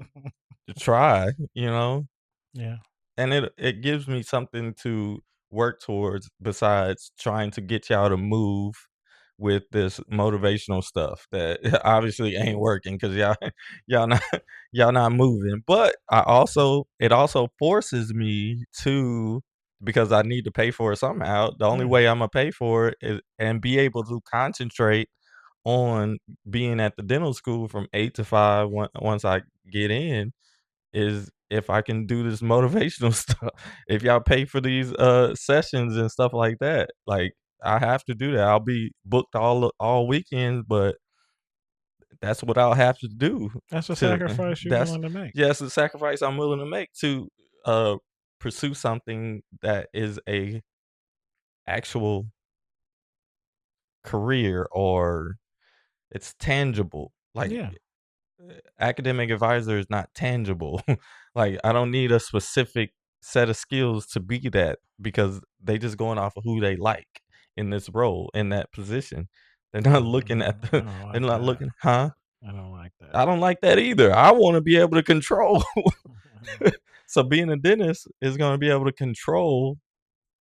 try, you know? Yeah. And it gives me something to work towards besides trying to get y'all to move with this motivational stuff that obviously ain't working because y'all not y'all not moving. But it also forces me to, because I need to pay for it somehow. The only Yeah. way I'm gonna pay for it is and be able to concentrate on being at the dental school from 8 to 5 once I get in is if I can do this motivational stuff. If y'all pay for these sessions and stuff like that, like I have to do that. I'll be booked all weekends, but that's what I'll have to do That's a to sacrifice you're that's willing to make. yes, the sacrifice I'm willing to make to uh pursue something that is a actual career, or it's tangible. Like Yeah. academic advisor is not tangible. Like I don't need a specific set of skills to be that, because they just going off of who they like in this role, in that position. They're not looking at I the don't they're like not that. looking, huh? I don't like that. I don't like that either. I want to be able to control. So being a dentist is going to be able to control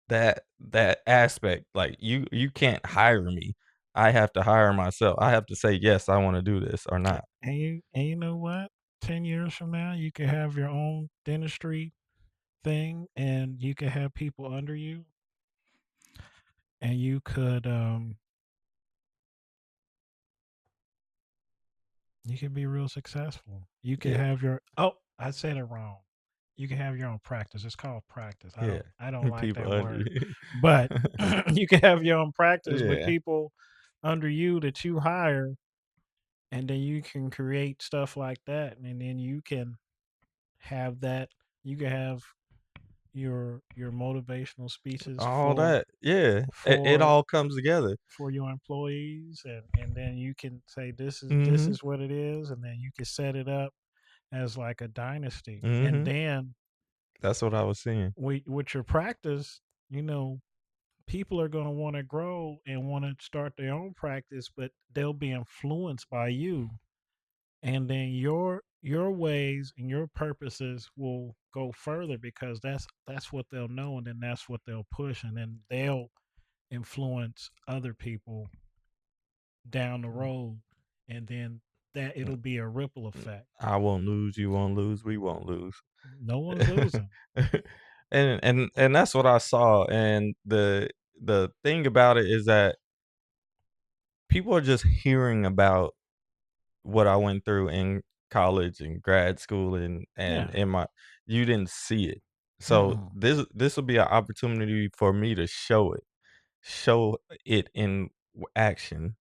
that aspect. Like you can't hire me. I have to hire myself. I have to say yes, I want to do this or not. And you know what? 10 years from now, you could have your own dentistry thing, and you could have people under you, and you could be real successful. You could Yeah. have I said it wrong. You can have your own practice. It's called practice. Yeah. I don't like People that under word. you. But you can have your own practice with Yeah. people under you that you hire, and then you can create stuff like that, and then you can have that. You can have your motivational speeches All that. Yeah. It for all comes together. for your employees, and then you can say this Mhm. is what it is, and then you can set it up as like a dynasty, and Mhm. then That's what I was seeing. with your practice, people are going to want to grow and want to start their own practice, but they'll be influenced by you, and then your ways and your purposes will go further because that's what they'll know, and then that's what they'll push, and then they'll influence other people down the road, and then that it'll be a ripple effect. I won't lose, you won't lose, we won't lose. No one's losing. And that's what I saw, and the thing about it is that people are just hearing about what I went through in college and grad school, and Yeah. in my you didn't see it. So Mm-mm. this will be an opportunity for me to show it in action.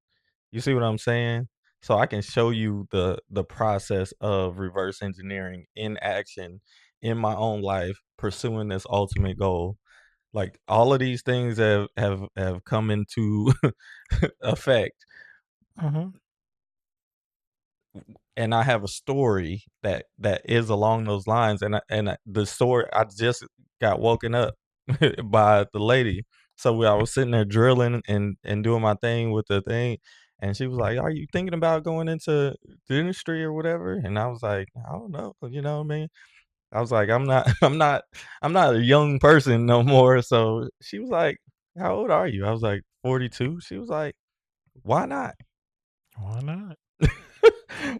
You see what I'm saying? So I can show you the process of reverse engineering in action in my own life, pursuing this ultimate goal. Like all of these things have come into effect, Mm-hmm. and I have a story that is along those lines, the story, I just got woken up by the lady. So I was sitting there drilling and doing my thing with the thing, and she was like, "Are you thinking about going into the industry or whatever?" And I was like, "I don't know, you know what I mean?" I was like, "I'm not I'm not a young person no more." So she was like, "How old are you?" I was like, 42. She was like, "Why not?" Why not?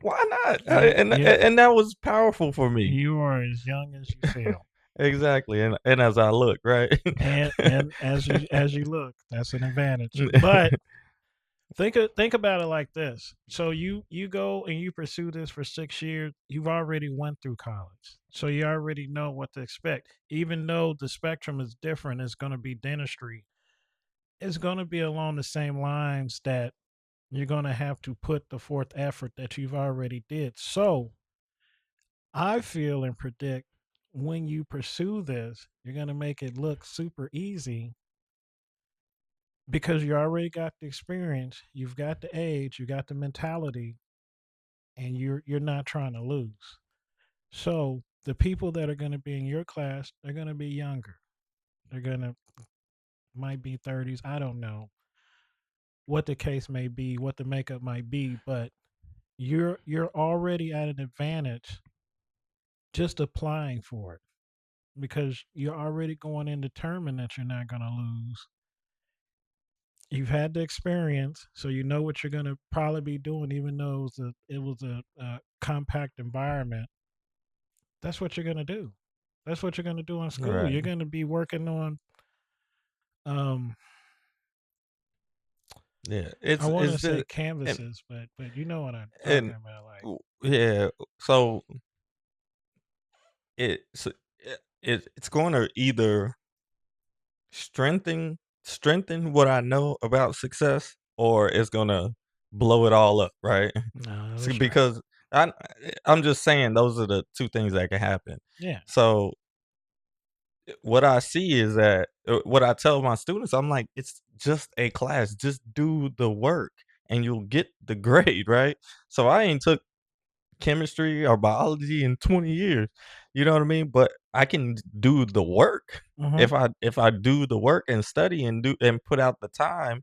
Why not? You you And that was powerful for me. you are as young as you feel, Exactly, and as I look, right? and as you look, that's an advantage. But Think about it like this. So you go and you pursue this for 6 years. You've already went through college, so you already know what to expect. Even though the spectrum is different, it's going to be dentistry. It's going to be along the same lines that you're going to have to put the forth effort that you've already did. So I feel and predict when you pursue this, you're going to make it look super easy because you already got the experience, you've got the age, you got the mentality, and you're not trying to lose. So the people that are going to be in your class, they're going to be younger. They're going to might be 30s. I don't know what the case may be, what the makeup might be, but you're already at an advantage just applying for it because you're already going in determined that you're not going to lose. You've had the experience, so you know what you're going to probably be doing, even though it was a compact environment. That's what you're going to do. That's what you're going to do in school. Right. You're going to be working on, um, Yeah. I want to It's say just and, canvases, but you know what I'm and talking about. Like, yeah. So it's it's going to either strengthen what I know about success, or it's gonna blow it all up, right? no, it'll So, strengthen. because I I'm just saying those are the two things that can happen. Yeah. So what I see is that what I tell my students, I'm like, it's just a class, just do the work and you'll get the grade, right? So I ain't took chemistry or biology in 20 years. You know what I mean? But I can do the work Mm-hmm. if I do the work and study and do and put out the time.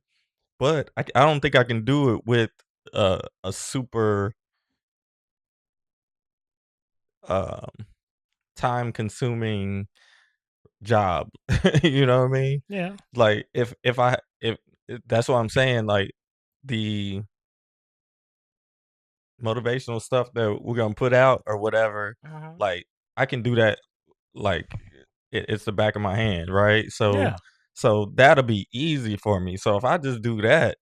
But I don't think I can do it with a super um, time consuming job. You know what I mean? Yeah. Like if that's what I'm saying. Like the motivational stuff that we're gonna put out or whatever. Mm-hmm. Like I can do that like it's the back of my hand, right? Yeah. So that'll be easy for me. So if I just do that,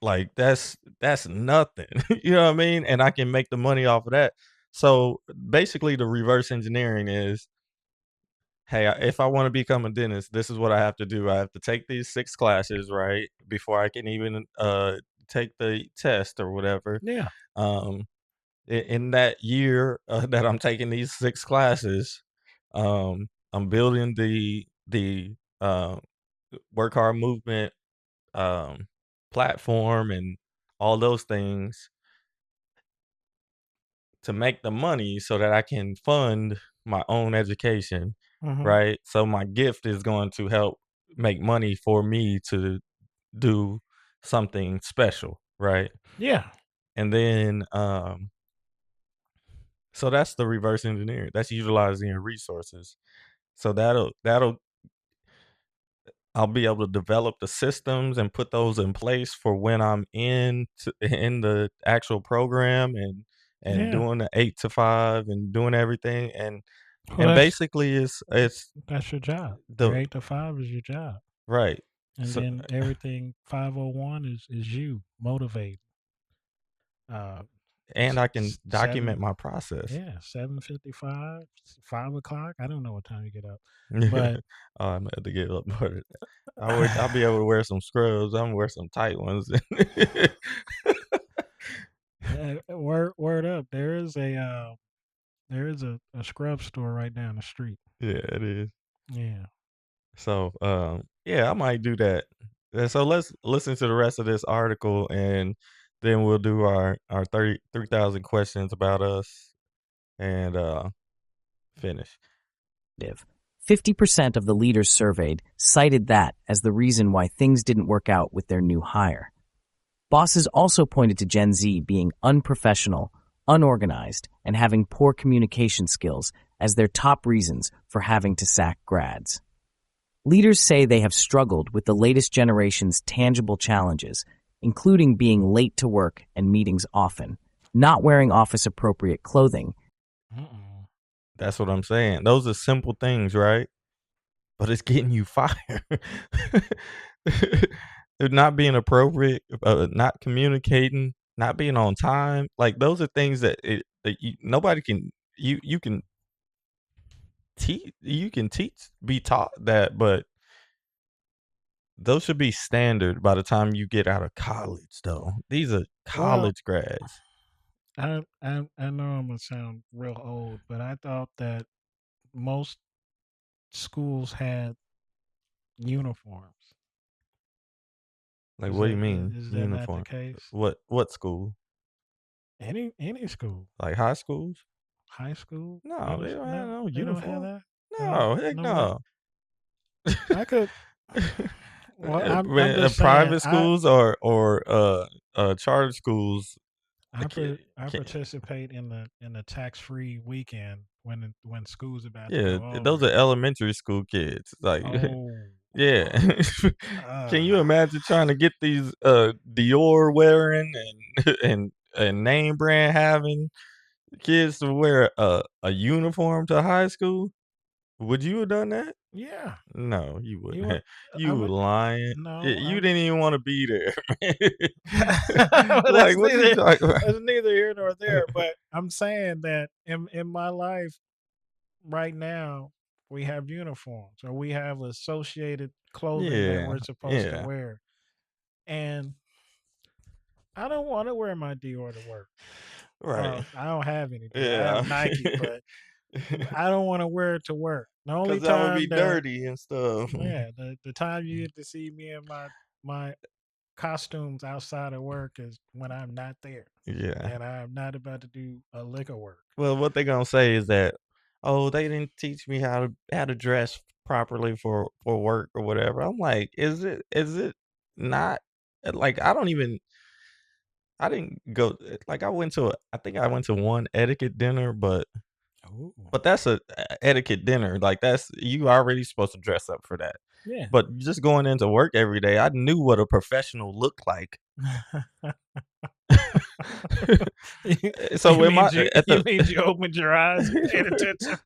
like that's nothing. You know what I mean? And I can make the money off of that. So basically the reverse engineering is, hey, if I want to become a dentist, this is what I have to do. I have to take these 6 classes, right? Before I can even take the test or whatever. Yeah. Um in that year that I'm taking these 6 classes, I'm building the work hard movement um, platform and all those things to make the money so that I can fund my own education, Mm-hmm. right? So my gift is going to help make money for me to do something special, right? Yeah. And then so that's the reverse engineering. That's utilizing your resources. So that'll I'll be able to develop the systems and put those in place for when I'm in the actual program and Yeah. doing the 8 to 5 and doing everything Well, and basically it's that's your job. Your the 8 to 5 is your job, right. and So then everything 501 is you motivate. Uh, and I can document seven. my process. Yeah, 7:55, 5 o'clock. I don't know what time you get up, Yeah. but Oh, I'm gonna have to get up. But I'll be able to wear some scrubs. I'm gonna wear some tight ones. word up. There is a scrub store right down the street. Yeah, it is. Yeah. So, yeah, I might do that. And so let's listen to the rest of this article, and then we'll do our 33,000 questions about us and finish. 50% of the leaders surveyed cited that as the reason why things didn't work out with their new hire. Bosses also pointed to Gen Z being unprofessional, unorganized, and having poor communication skills as their top reasons for having to sack grads. Leaders say they have struggled with the latest generation's tangible challenges, including being late to work and meetings often, not wearing office-appropriate clothing. Mm-mm. That's what I'm saying. Those are simple things, right? But it's getting you fired. not being appropriate, not communicating, not being on time. Like those are things that nobody can. You can teach. You can teach. Be taught that, but those should be standard by the time you get out of college. Though these are Well, college grads. I know I'm gonna sound real old, but I thought that most schools had uniforms. Like, what do you mean Is that not the uniform? case? What school? Any school, Like high schools? high school, No, they don't have no, no they don't have uniform. that. No, heck No way. no. I could. Well, I'm Man, just saying. private schools or charter schools I can, participate in the tax free weekend when school's about to yeah, go those are over. elementary school kids. Like, Oh, yeah. Can you uh, imagine trying to get these Dior wearing and and name brand having kids to wear a uniform to high school? Would you have done that? yeah. No, you You wouldn't. want? You I'm were a, lying. no. You I'm. didn't even want to be there, man. Well, Like, what you talking about? that's neither here nor there. But I'm saying that in my life right now we have uniforms or we have associated clothing that Yeah, we're supposed to yeah, wear, and I don't want to wear my Dior to work. right. I don't have any Dior. I have Yeah, Nike, but I don't want to wear it to work. The only because that would be time that dirty and stuff. yeah, the time you get to see me in my costumes outside of work is when I'm not there Yeah. and I'm not about to do a lick of work. Well, what they gonna say is that, oh, they didn't teach me how to dress properly for work or whatever. I'm like, is it not? Like, I didn't go. Like, I think I went to one etiquette dinner, but Oh, that's a etiquette dinner. Like, that's you already supposed to dress up for that. yeah. But just going into work every day, I knew what a professional looked like. So you in my mean you at you the mean you opened your eyes and paid attention?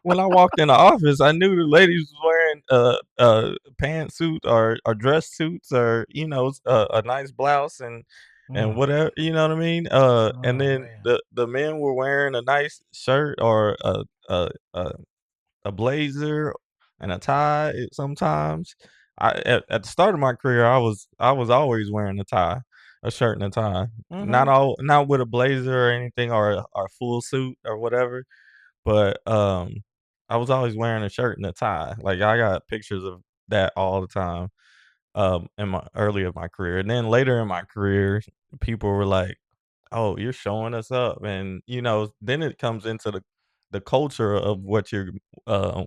when I walked in the office, I knew the ladies was wearing pantsuit or dress suits or a nice blouse and Mm. whatever, you know what I mean. And Oh then man. the men were wearing a nice shirt or a a blazer and a tie sometimes. At the start of my career, I was always wearing a tie, a shirt and a tie. Mm-hmm. Not with a blazer or anything or a full suit or whatever, but I was always wearing a shirt and a tie. Like I got pictures of that all the time in my early of my career. And then later in my career, people were like, "Oh, you're showing us up." And then it comes into the culture of what you're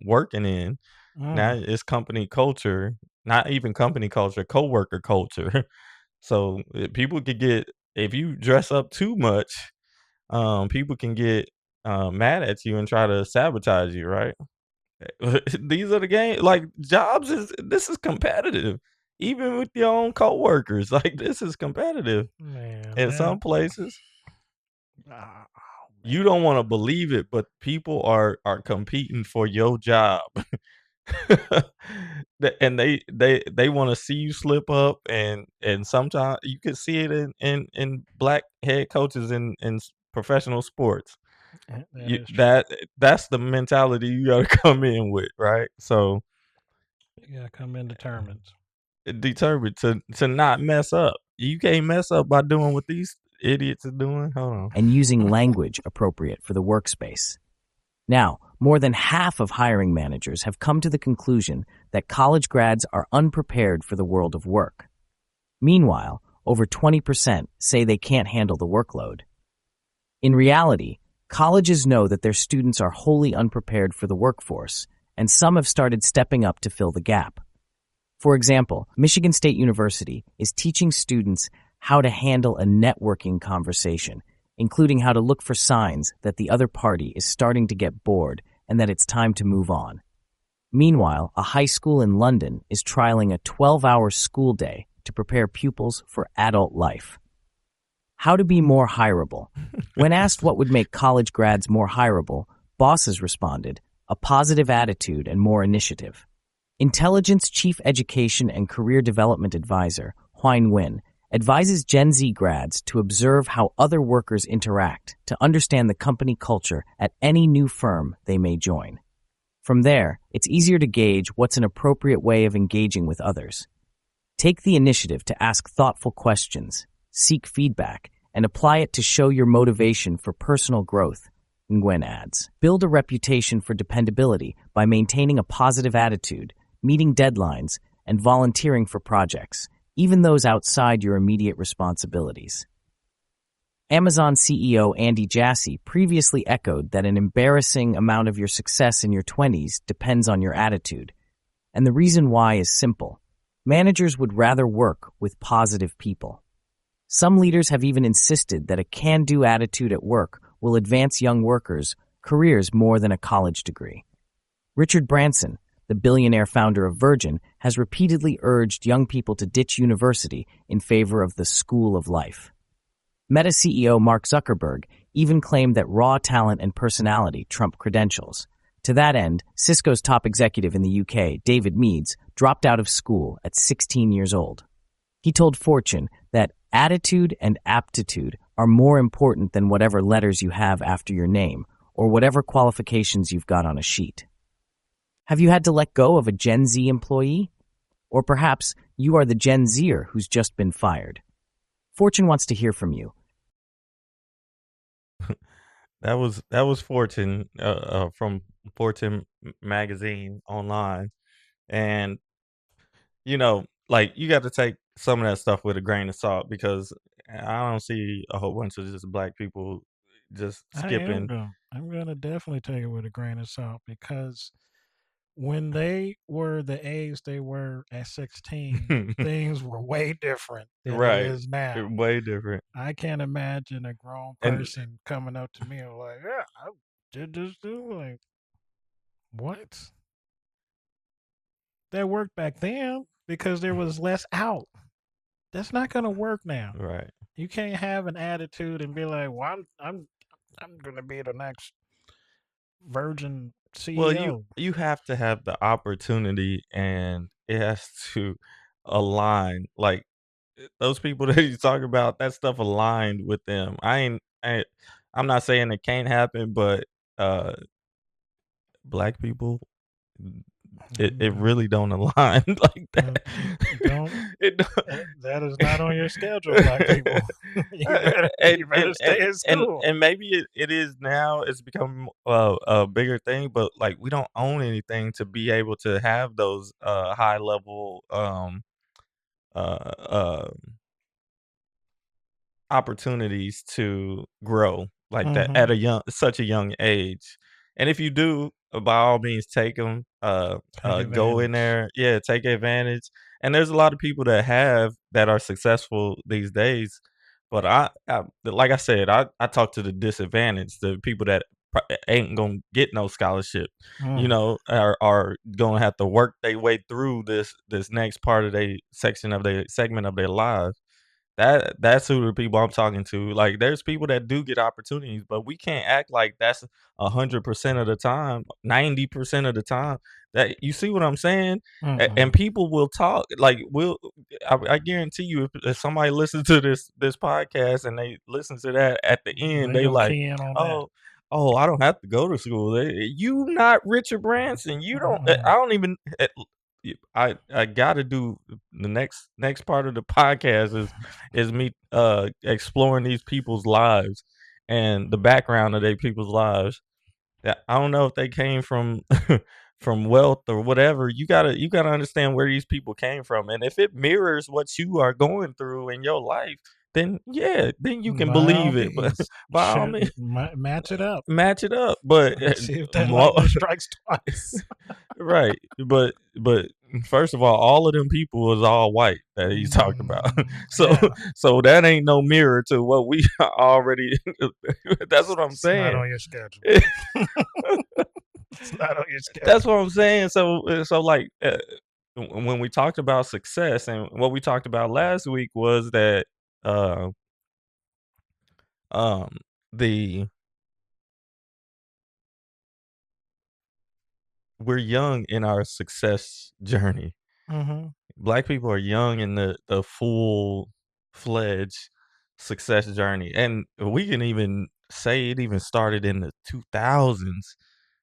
working in. Now Mm. it's company culture, not even company culture, coworker culture. So people could get if you dress up too much, people can get mad at you and try to sabotage you, right? These are the game. Like jobs this is competitive, even with your own coworkers. Like this is competitive Man, in some that places. oh You man. don't want to believe it, but people are competing for your job. And they want to see you slip up, and sometimes you can see it in black head coaches in professional sports. That is true. That's the mentality you got to come in with, right? So You gotta come in determined. determined to not mess up. You can't mess up by doing what these idiots are doing. Hold on. And using language appropriate for the workspace. Now, more than half of hiring managers have come to the conclusion that college grads are unprepared for the world of work. Meanwhile, over 20% say they can't handle the workload. In reality, colleges know that their students are wholly unprepared for the workforce, and some have started stepping up to fill the gap. For example, Michigan State University is teaching students how to handle a networking conversation, including how to look for signs that the other party is starting to get bored and that it's time to move on. Meanwhile, a high school in London is trialing a 12-hour school day to prepare pupils for adult life. How to be more hireable. When asked what would make college grads more hireable, bosses responded, a positive attitude and more initiative. Intelligence Chief Education and Career Development Advisor, Huyen Nguyen, advises Gen Z grads to observe how other workers interact to understand the company culture at any new firm they may join. From there, it's easier to gauge what's an appropriate way of engaging with others. Take the initiative to ask thoughtful questions, seek feedback, and apply it to show your motivation for personal growth, Nguyen adds. Build a reputation for dependability by maintaining a positive attitude, meeting deadlines, and volunteering for projects, even those outside your immediate responsibilities. Amazon CEO Andy Jassy previously echoed that an embarrassing amount of your success in your 20s depends on your attitude. And the reason why is simple. Managers would rather work with positive people. Some leaders have even insisted that a can-do attitude at work will advance young workers' careers more than a college degree. Richard Branson, the billionaire founder of Virgin, has repeatedly urged young people to ditch university in favor of the school of life. Meta CEO Mark Zuckerberg even claimed that raw talent and personality trump credentials. To that end, Cisco's top executive in the UK, David Meads, dropped out of school at 16 years old. He told Fortune that attitude and aptitude are more important than whatever letters you have after your name or whatever qualifications you've got on a sheet. Have you had to let go of a Gen Z employee? Or perhaps you are the Gen Zer who's just been fired. Fortune wants to hear from you. That was Fortune from Fortune magazine online, and like you got to take some of that stuff with a grain of salt because I don't see a whole bunch of just black people just skipping. I'm gonna definitely take it with a grain of salt because when they were the age they were at 16, things were way different than it Right, is now. way different. I can't imagine a grown And person coming up to me and like, "Yeah, I did this too." Like, what? That worked back then because there was less out. That's not gonna work now. right. You can't have an attitude and be like, "Well, I'm gonna be the next Virgin Well, you CEO." you have to have the opportunity, and it has to align. Like those people that you talk about, that stuff aligned with them. I'm not saying it can't happen, but uh, black people, it Mm, really don't align like that. Don't. It don't- That is not on your schedule, black people. you better and you better stay in school. and maybe it is now. It's become a bigger thing, but like we don't own anything to be able to have those high level uh, uh, opportunities to grow like that Hmm. at such a young age. And if you do, by all means, take them. Take Go in advantage. there, yeah, take advantage. And there's a lot of people that are successful these days. But like I said, I talk to the disadvantaged, the people that ain't gonna get no scholarship, Mm. are gonna have to work their way through this next part of their section of their segment of their lives. That's who the people I'm talking to. Like, there's people that do get opportunities, but we can't act like that's 100% of the time, 90% of the time. That you see what I'm saying? And Mm-mm. people will talk. Like, I guarantee you, if somebody listens to this podcast and they listen to that at the end, They they gonna like, key in on that. oh. Oh, I don't have to go to school. You not Richard Branson. You don't. Mm-mm. I don't even. I got to do the next part of the podcast is me exploring these people's lives and the background of their people's lives. I don't know if they came from from wealth or whatever. You gotta understand where these people came from, and if it mirrors what you are going through in your life, then yeah, then you can By all believe it. But means, by all means, match it up. match it up. But Let's see if that lightning strikes twice. right, but first of all of them people was all white that he's talking about. So Yeah, so that ain't no mirror to what we already. That's what I'm it's not saying. on your schedule. It's not on your That's schedule. what I'm saying. So like when we talked about success and what we talked about last week was that uh um the we're young in our success journey. Mm-hmm. Black people are young in the full-fledged success journey, and we can even say it even started in the 2000s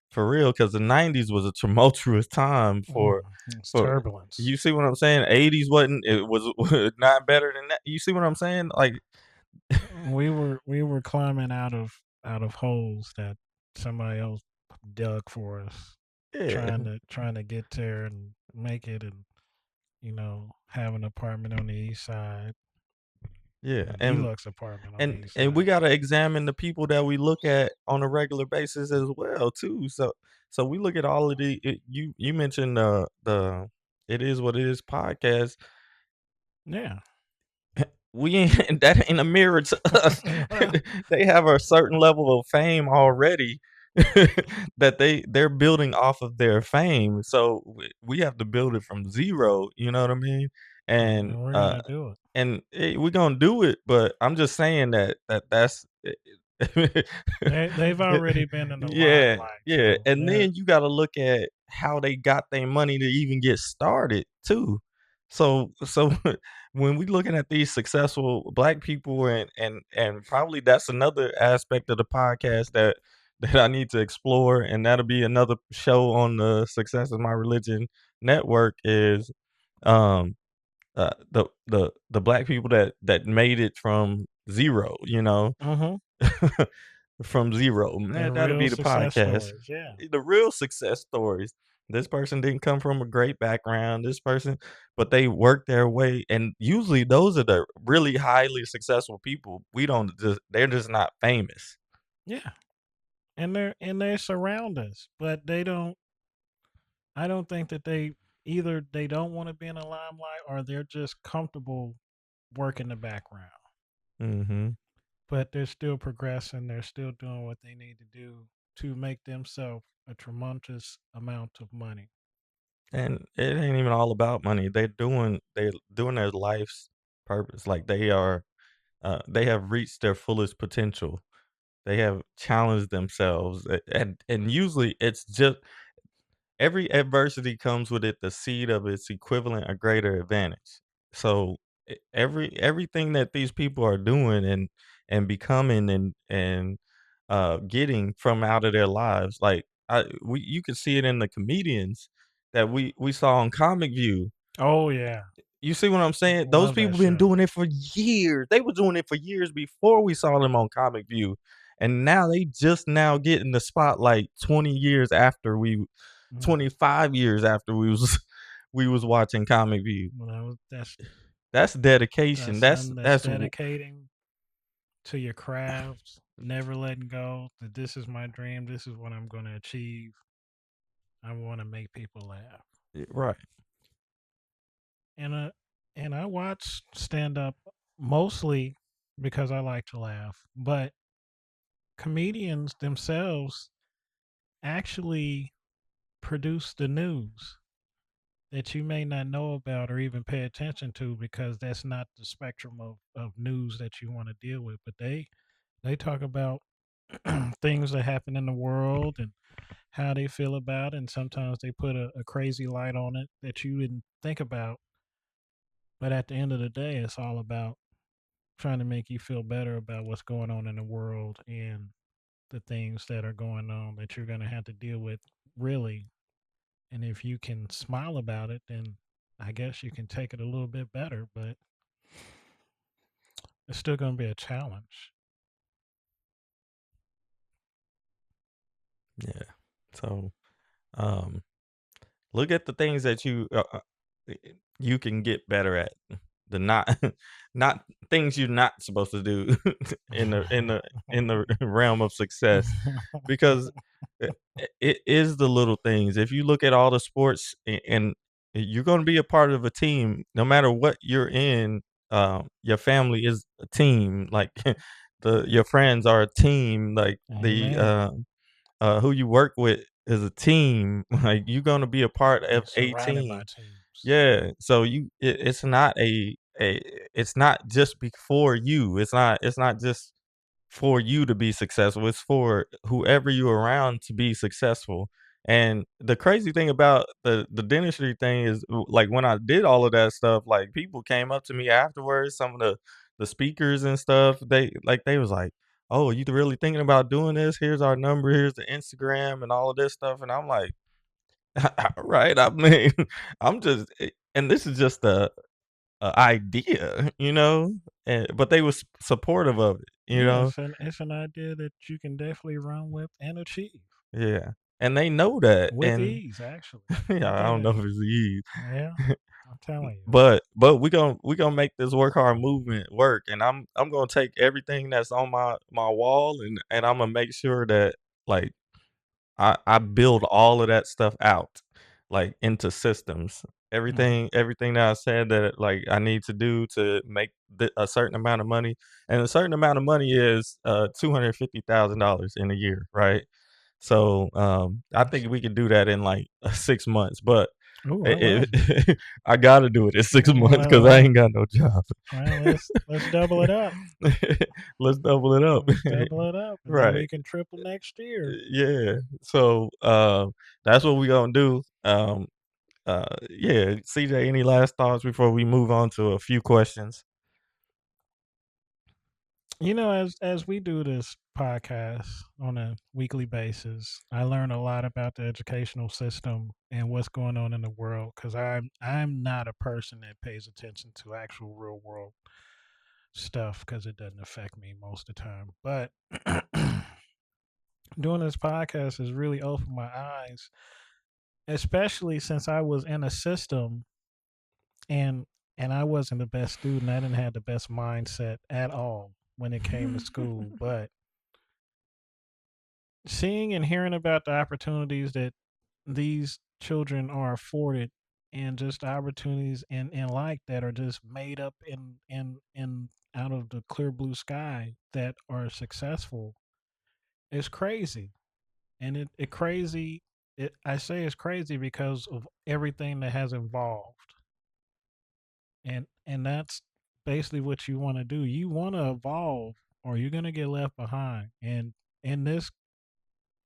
for real, because the 90s was a tumultuous time It's for turbulence. you see what I'm saying? 80s wasn't it was not better than that. You see what I'm saying? Like We were climbing out of holes that somebody else dug for us, yeah, trying to get there and make it, and have an apartment on the east side, yeah, a deluxe apartment on the east and we side. gotta examine the people that we look at on a regular basis as well too. So we look at all of you mentioned the It Is What It Is podcast. Yeah. We ain't that ain't a mirror to us. They have a certain level of fame already that they're building off of their fame. So we have to build it from zero. You know what I mean? And And we're gonna do it. we're gonna do it. But I'm just saying that's They've already been in the yeah, limelight, yeah. so And they're then you got to look at how they got their money to even get started too. So when we looking at these successful black people, and probably that's another aspect of the podcast that I need to explore, and that'll be another show on the Success of My Religion network, is um the black people that made it from zero, hmm from zero. they're Man, that'll real be the success podcast. stories. Yeah. The real success stories. This person didn't come from a great background. This person, but they worked their way, and usually those are the really highly successful people. We don't just They're just not famous. Yeah. And they surround us, but they don't. I don't think that either they don't want to be in the limelight or they're just comfortable working the background. Hmm. But they're still progressing. They're still doing what they need to do to make themselves a tremendous amount of money. And it ain't even all about money. They're doing their life's purpose. Like they have reached their fullest potential. They have challenged themselves, and usually it's just every adversity comes with it the seed of its equivalent or greater advantage. So everything that these people are doing and becoming and getting from out of their lives, like you could see it in the comedians that we saw on Comic View. Oh yeah, You see what I'm saying? Those love that people been show. doing it for years. They were doing it for years before we saw them on Comic View. And now they just now getting the spotlight 20 years after 25 years after we was watching Comic View. Well, That's dedication. that's something that's That's dedicating to your craft, never letting go. That this is my dream. This is what I'm going to achieve. I want to make people laugh. right. And I watch stand up mostly because I like to laugh, but comedians themselves actually produce the news that you may not know about or even pay attention to because that's not the spectrum of news that you want to deal with. But they talk about things that happen in the world and how they feel about it. And sometimes they put a crazy light on it that you didn't think about. But at the end of the day, it's all about trying to make you feel better about what's going on in the world and the things that are going on that you're going to have to deal with, really. And if you can smile about it, then I guess you can take it a little bit better, but it's still going to be a challenge. Yeah. So um look at the things that you can get better at. The not not things you're not supposed to do in the realm of success, because it is the little things. If you look at all the sports, and you're going to be a part of a team, no matter what you're in. Your family is a team. Like your friends are a team. Like the Amen. who you work with is a team. Like you're going to be a part You're of a surrounded by team. teams. Yeah. So it's not it's not just before you. It's not just for you to be successful. It's for whoever you're around to be successful. And the crazy thing about the dentistry thing is, like, when I did all of that stuff, like, people came up to me afterwards, some of the speakers and stuff, they was like, "Oh, you really thinking about doing this? Here's our number, here's the Instagram and all of this stuff." And I'm like, "Right, I mean, I'm just and this is just a idea, you know?" But they was supportive of it, you Yeah, know? it's an idea that you can definitely run with and achieve Yeah, and they know that, with and ease, actually. yeah, I I think don't know that, if it's easy. yeah, I'm telling you. But we gonna make this work hard movement work, and I'm gonna take everything that's on my wall, and Imma make sure that, like, I build all of that stuff out, like, into systems. Mhm. Everything that I said that, like, I need to do to make a certain amount of money, and a certain amount of money is, $250,000 in a year, right? So, I That's, think we could do that in, like, 6 months, but ooh, I it love it. I gotta do it in 6 months because I Well, ain't got no job. well, let's double it up. Let's double it up. Let's double it up, and then Right. we can triple next year. Yeah. So, that's what we gonna do. Yeah, CJ, any last thoughts before we move on to a few questions? You know, as we do this podcast on a weekly basis, I learn a lot about the educational system and what's going on in the world, because I'm not a person that pays attention to actual real world stuff because it doesn't affect me most of the time. But doing this podcast has really opened my eyes, especially since I was in a system and I wasn't the best student. I didn't have the best mindset at all when it came to school, but seeing and hearing about the opportunities that these children are afforded, and just the opportunities and like that are just made up in out of the clear blue sky that are successful, it's crazy. And it crazy, I say it's crazy because of everything that has involved. And that's basically what you want to do. You want to evolve or you're going to get left behind. And in this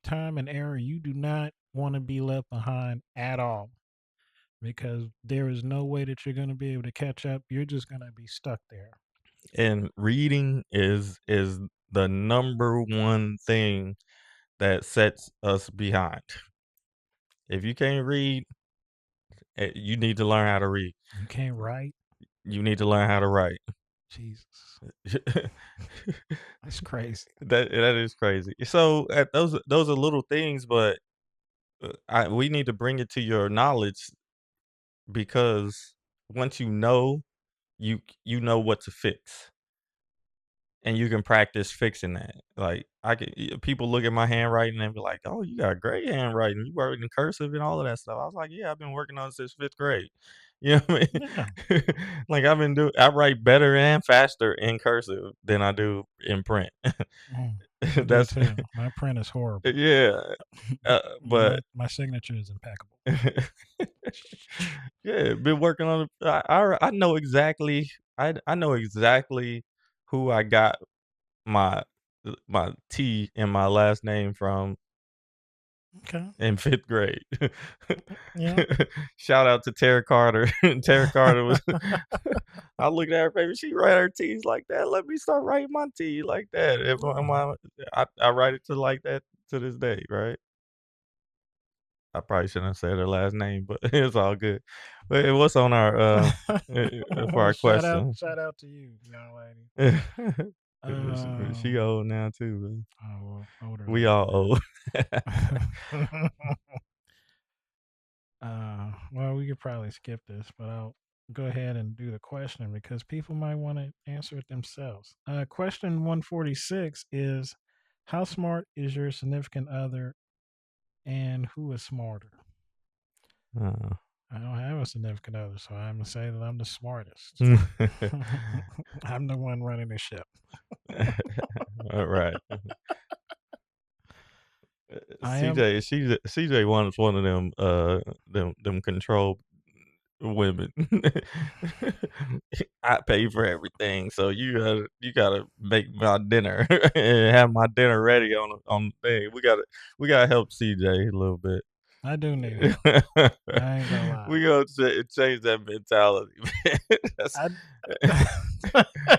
time and era, you do not want to be left behind at all, because there is no way that you're going to be able to catch up. You're just going to be stuck there. And reading is the number one thing that sets us behind. If you can't read, you need to learn how to read. You can't write. You need to learn how to write. Jesus, that that's crazy. that is crazy. So those are little things, but we need to bring it to your knowledge, because once you know, you know what to fix, and you can practice fixing that. Like, people look at my handwriting and be like, "Oh, you got great handwriting. You write in cursive and all of that stuff." I was like, "Yeah, I've been working on it since 5th grade." You know what I Yeah. mean? Like, I write better and faster in cursive than I do in print. I do That's too. My print is horrible. yeah, but My signature is impeccable. yeah, been working on it. I know exactly. I know exactly who I got my my T in my last name from Okay. in 5th grade. Yeah. Shout out to Tara Carter. Tara Carter was I looked at her, baby, she write her T's like that. Let me start writing my T like that. I write it to like that to this day, right? I probably shouldn't have said her last name, but it's all good. But what's on our for Well, our question? shout out to you, young lady. She Um, old now too, man. oh, well, older We lady all old. now. Well, we could probably skip this, but I'll go ahead and do the question because people might want to answer it themselves. Question 146 is, how smart is your significant other, and who is smarter? Uh, I don't have a significant other, so I'm gonna say that I'm the smartest. I'm the one running the ship. all right. I am. CJ one of them them control women. I pay for everything, so you gotta make my dinner and have my dinner ready on the thing. We gotta help CJ a little bit. I do need help. I ain't gonna lie. We gonna change that mentality, man. That's, I,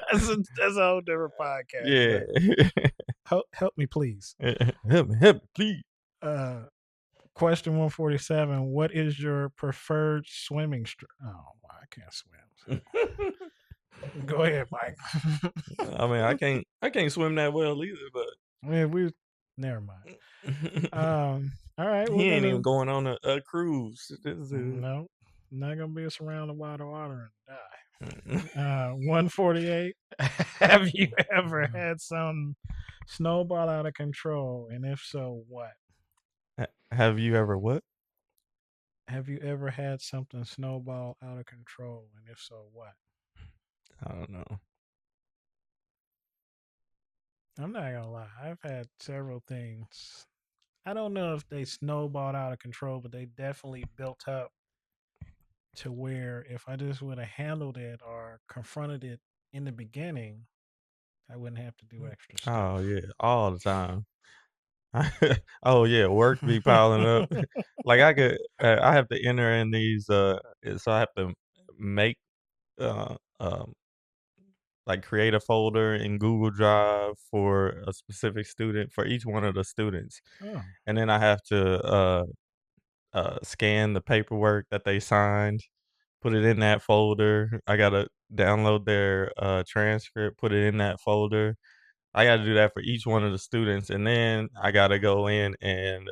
that's a whole different podcast. yeah. Help me, please. Help me, please. Question 147. What is your preferred swimming Oh, I can't swim. Go ahead, Mike. I mean, I can't swim that well either, but Never mind. All right, he ain't even going on a cruise. No, not gonna be surrounded by the water and die. 148. Have you ever had some snowball out of control, and if so, what? Have you ever what? Have you ever had something snowball out of control, and if so, what? I don't know. I'm not gonna lie. I've had several things. I don't know if they snowballed out of control, but they definitely built up to where if I just would have handled it or confronted it in the beginning, I wouldn't have to do extra stuff. Oh yeah, all the time. Oh yeah, work be piling up. Like I have to enter in these. So I have to make uh, um, like create a folder in Google Drive for a specific student for each one of the students, Oh, and then I have to scan the paperwork that they signed, put it in that folder. I gotta download their transcript, put it in that folder. I gotta do that for each one of the students, and then I gotta go in and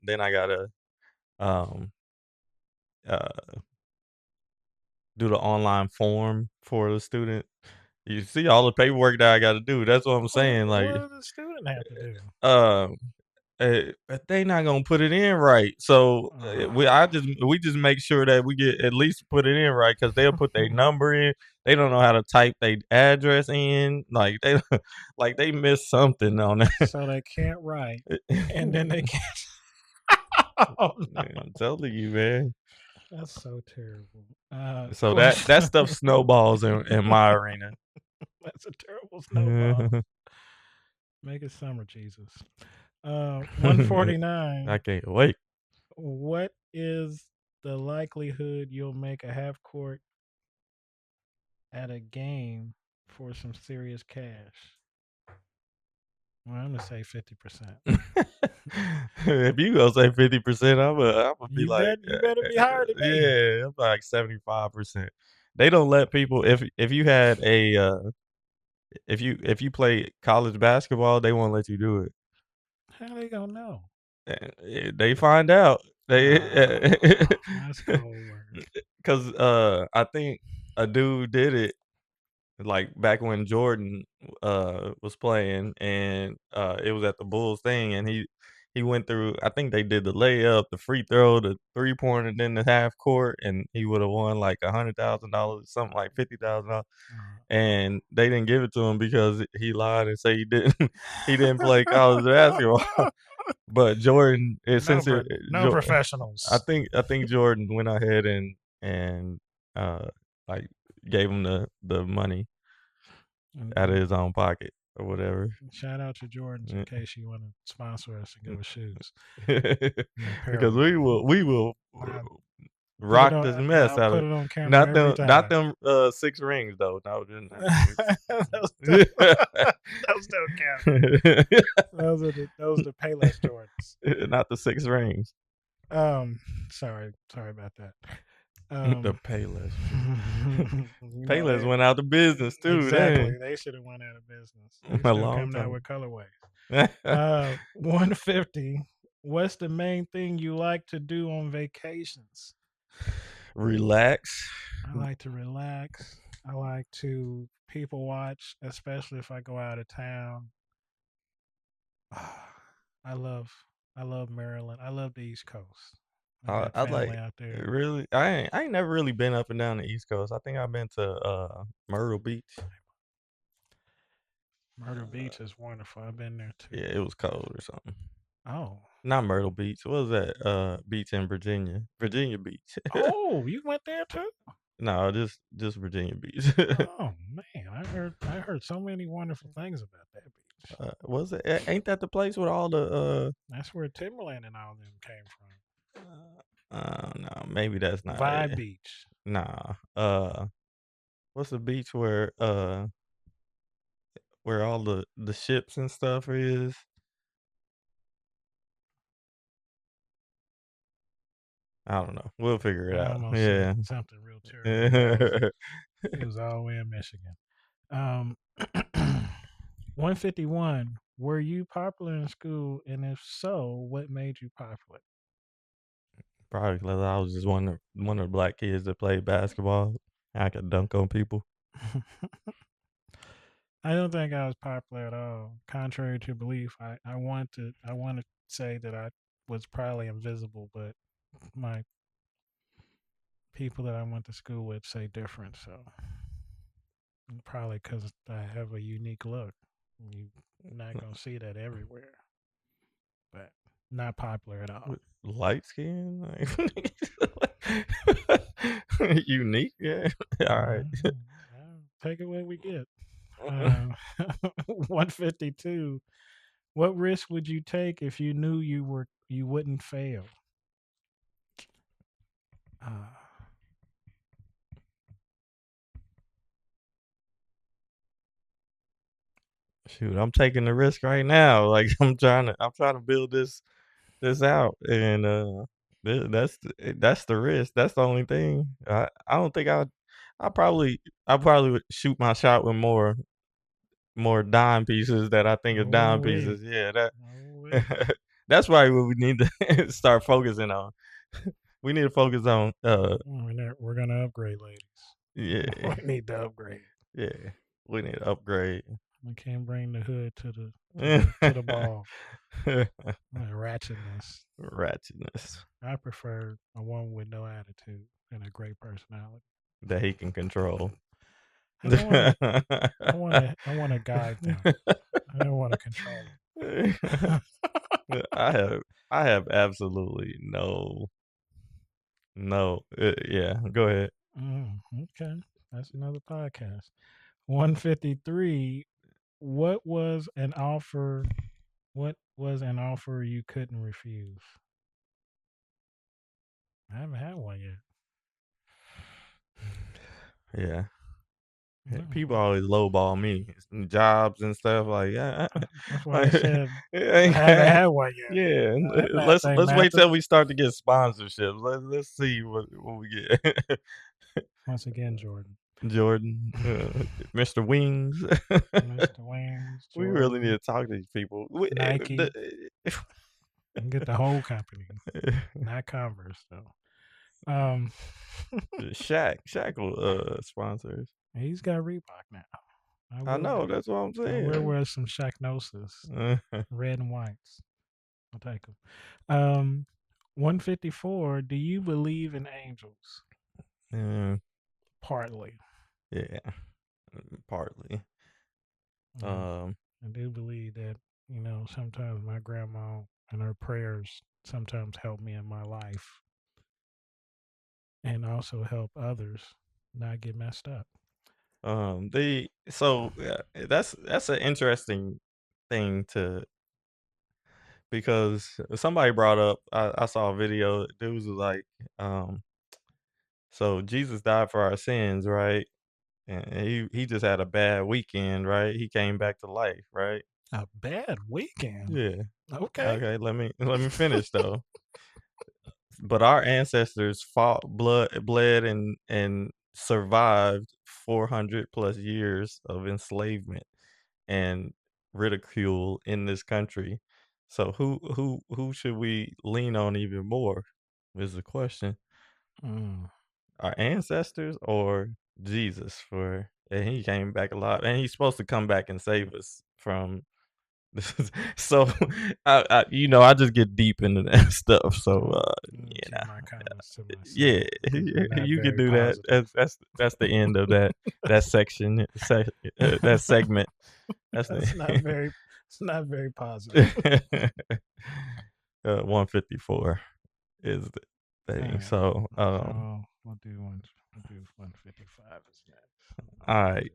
then I gotta um, uh, do the online form for the student. You see all the paperwork that I gotta do. That's what I'm saying. Like, what does the student have to do? um, but they not gonna put it in right. So we just make sure that we get at least put it in right because they'll put their number in. They don't know how to type their address in. Like they like they missed something on that. So they can't write, and then they can't. Oh, no. Man, I'm telling you, man. That's so terrible. So that stuff snowballs in my arena. That's a terrible snowball. Make it summer, Jesus. 149. I can't wait. What is the likelihood you'll make a half court at a game for some serious cash? Well, I'm gonna say 50%. If you gonna say 50%, I'm gonna be You like, better be higher than me. yeah, I'm like 75%. They don't let people if you had a if you play college basketball, they won't let you do it. How they gonna know? They find out. They That's cold word. because I think a dude did it like back when Jordan was playing and it was at the Bulls thing and he went through I think they did the layup, the free throw, the 3-pointer, then the half court and he would have won like $100,000, something like $50,000. And they didn't give it to him because he lied and say he didn't play college basketball. But Jordan No professionals. I think Jordan went ahead and like gave him the money out of his own pocket or whatever. Shout out to Jordan in case you want to sponsor us and give us shoes. Because we will rock this mess I'll out put of it on camera not them 6 rings though. No, those don't count. Those are the Payless Jordans. Not the 6 rings. Sorry about that. The Payless. Payless went out of business too. Exactly. Dang. They should have went out of business. They A still long coming out time. with colorways. 150. What's the main thing you like to do on vacations? Relax. I like to relax. I like to people watch, especially if I go out of town. I love Maryland. I love the East Coast. I got I family like out there. really. I ain't never really been up and down the East Coast. I think I've been to Myrtle Beach. Myrtle Beach is wonderful. I've been there too. Yeah, it was cold or something. Oh. Not Myrtle Beach. What was that? Beach in Virginia. Virginia Beach. Oh, you went there too? No, just Virginia Beach. Oh man, I heard so many wonderful things about that beach. Was it? Ain't that the place with all the? That's where Timberland and all them came from. No, maybe that's not it. Vibe Beach. Nah. What's the beach where all the ships and stuff is? I don't know. We'll figure it I out. almost Yeah. said something real terrible. It was all the way in Michigan. 151. Were you popular in school? And if so, what made you popular? Probably because I was just one of the black kids that played basketball. I could dunk on people. I don't think I was popular at all. Contrary to belief, I want to say that I was probably invisible, but my people that I went to school with say different. So probably because I have a unique look. You're not gonna see that everywhere, but not popular at all. Light skin? Unique? Yeah. All right. Take it what we get. 152. What risk would you take if you knew you wouldn't fail? Uh, Shoot, I'm taking the risk right now. Like I'm trying to build this out, and that's the risk. That's the only thing. I don't think I probably would shoot my shot with more dime pieces that I think is dime wait. pieces. Yeah, that Wait. that's probably what we need to start focusing on. We need to focus on We're gonna upgrade, ladies. yeah, We need to upgrade. yeah. We need to upgrade. We can't bring the hood to the ball. Ratchetness. Ratchetness I prefer a one with no attitude and a great personality. that he can control. I don't want to. I want to guide them. I don't want to control them. I have absolutely yeah, go ahead. Okay, that's another podcast. 153. What was an offer? What was an offer you couldn't refuse? I haven't had one yet. Yeah. Mm. People always lowball me, jobs and stuff like yeah. That's why I said I Yeah, haven't had one yet. yeah. That thing Let's wait matter. till we start to get sponsorships. Let's see what we get. Once again, Jordan. Jordan, Mr. Wings. Mr. Wings, We Jordan, really need to talk to these people. Nike. And get the whole company, not Converse though. Shaq will sponsor us. He's got Reebok now. I know, that's what I'm I will saying. wear some Shaqnosis, red and whites. I'll take them. 154. Do you believe in angels? Partly. Yeah, partly. I do believe that, sometimes my grandma and her prayers sometimes help me in my life and also help others not get messed up. That's an interesting thing because somebody brought up I saw a video. Dudes was like, so Jesus died for our sins, right? And he just had a bad weekend, right? He came back to life, right? A bad weekend. Yeah. Okay. Okay, let me finish though. But our ancestors fought, bled, and survived 400 plus years of enslavement and ridicule in this country. So who should we lean on even more? Is the question. Our ancestors or Jesus and he came back alive and he's supposed to come back and save us from so I just get deep into that stuff. So Keep my comments to myself. yeah, you can do that. That's the end of that section that segment. It's not very positive. 154 is the thing. Right. So We'll do 155 is next. all right.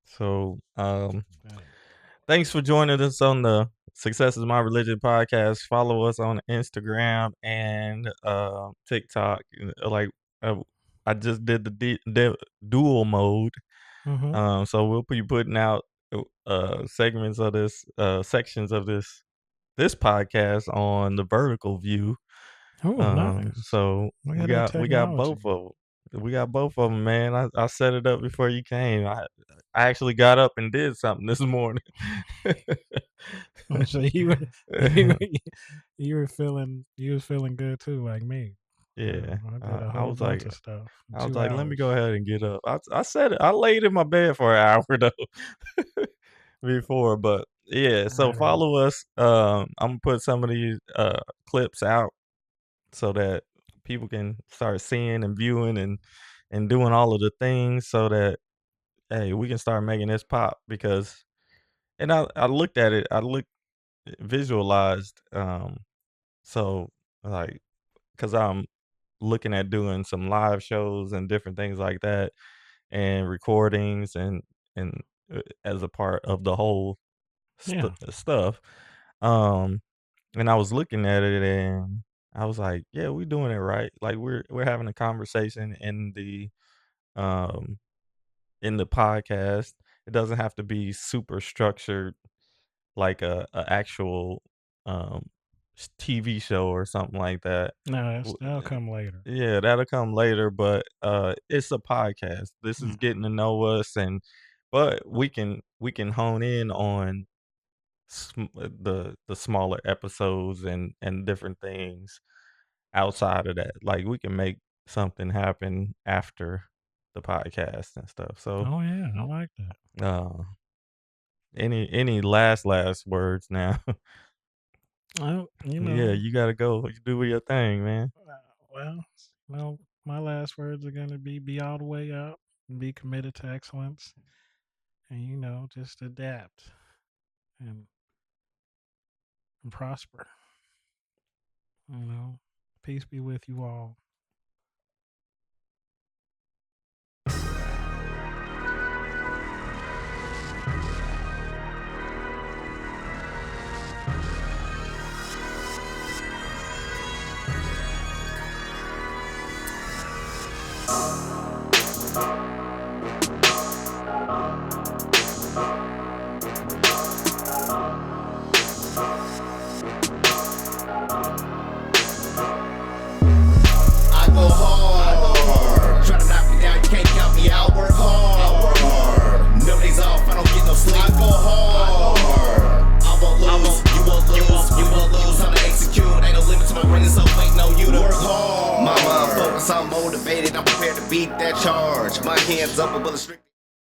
So thanks for joining us on the Success is My Religion podcast. Follow us on Instagram and TikTok. Like I just did the dual mode. Mm-hmm. So we'll be putting out segments of this sections of this podcast on the vertical view. Oh, nice. So Look we at that got both technology. of them. We got both of them, man. I set it up before you came. I actually got up and did something this morning. So you were feeling good too, like me. Yeah, I did a I whole was bunch like, of stuff in I was 2 like, let me go hours. ahead and get up. I said it. I laid in my bed for an hour though before, but yeah. So Right on. follow us. I'm gonna put some of these clips out so that people can start seeing and viewing and doing all of the things so that hey, we can start making this pop because and I looked at it, visualized so like cuz I'm looking at doing some live shows and different things like that and recordings and as a part of the whole Yeah. stuff. Um and I was looking at it and I was like, yeah, we're doing it right. Like we're having a conversation um in the podcast. It doesn't have to be super structured like a actual um TV show or something like that. No, W- that'll come later. Yeah, that'll come later, but it's a podcast. This is Mm. getting to know us but we can hone in on the smaller episodes and different things outside of that. Like we can make something happen after the podcast and stuff. So, Oh yeah, I like that. uh, any last words now? Well, Yeah, you gotta go. You do your thing, man. well, my last words are gonna be all the way up, and be committed to excellence, and just adapt and, prosper. Peace be with you all. I go hard. Try to knock me down, you can't count me out. Work hard. No days off, I don't get no sleep. I go hard. I won't lose, you won't lose, you won't lose. Time to execute, ain't no limit to my greatness, so ain't no you to work hard. My mind focused, I'm motivated, I'm prepared to beat that charge. My hands up above the strict.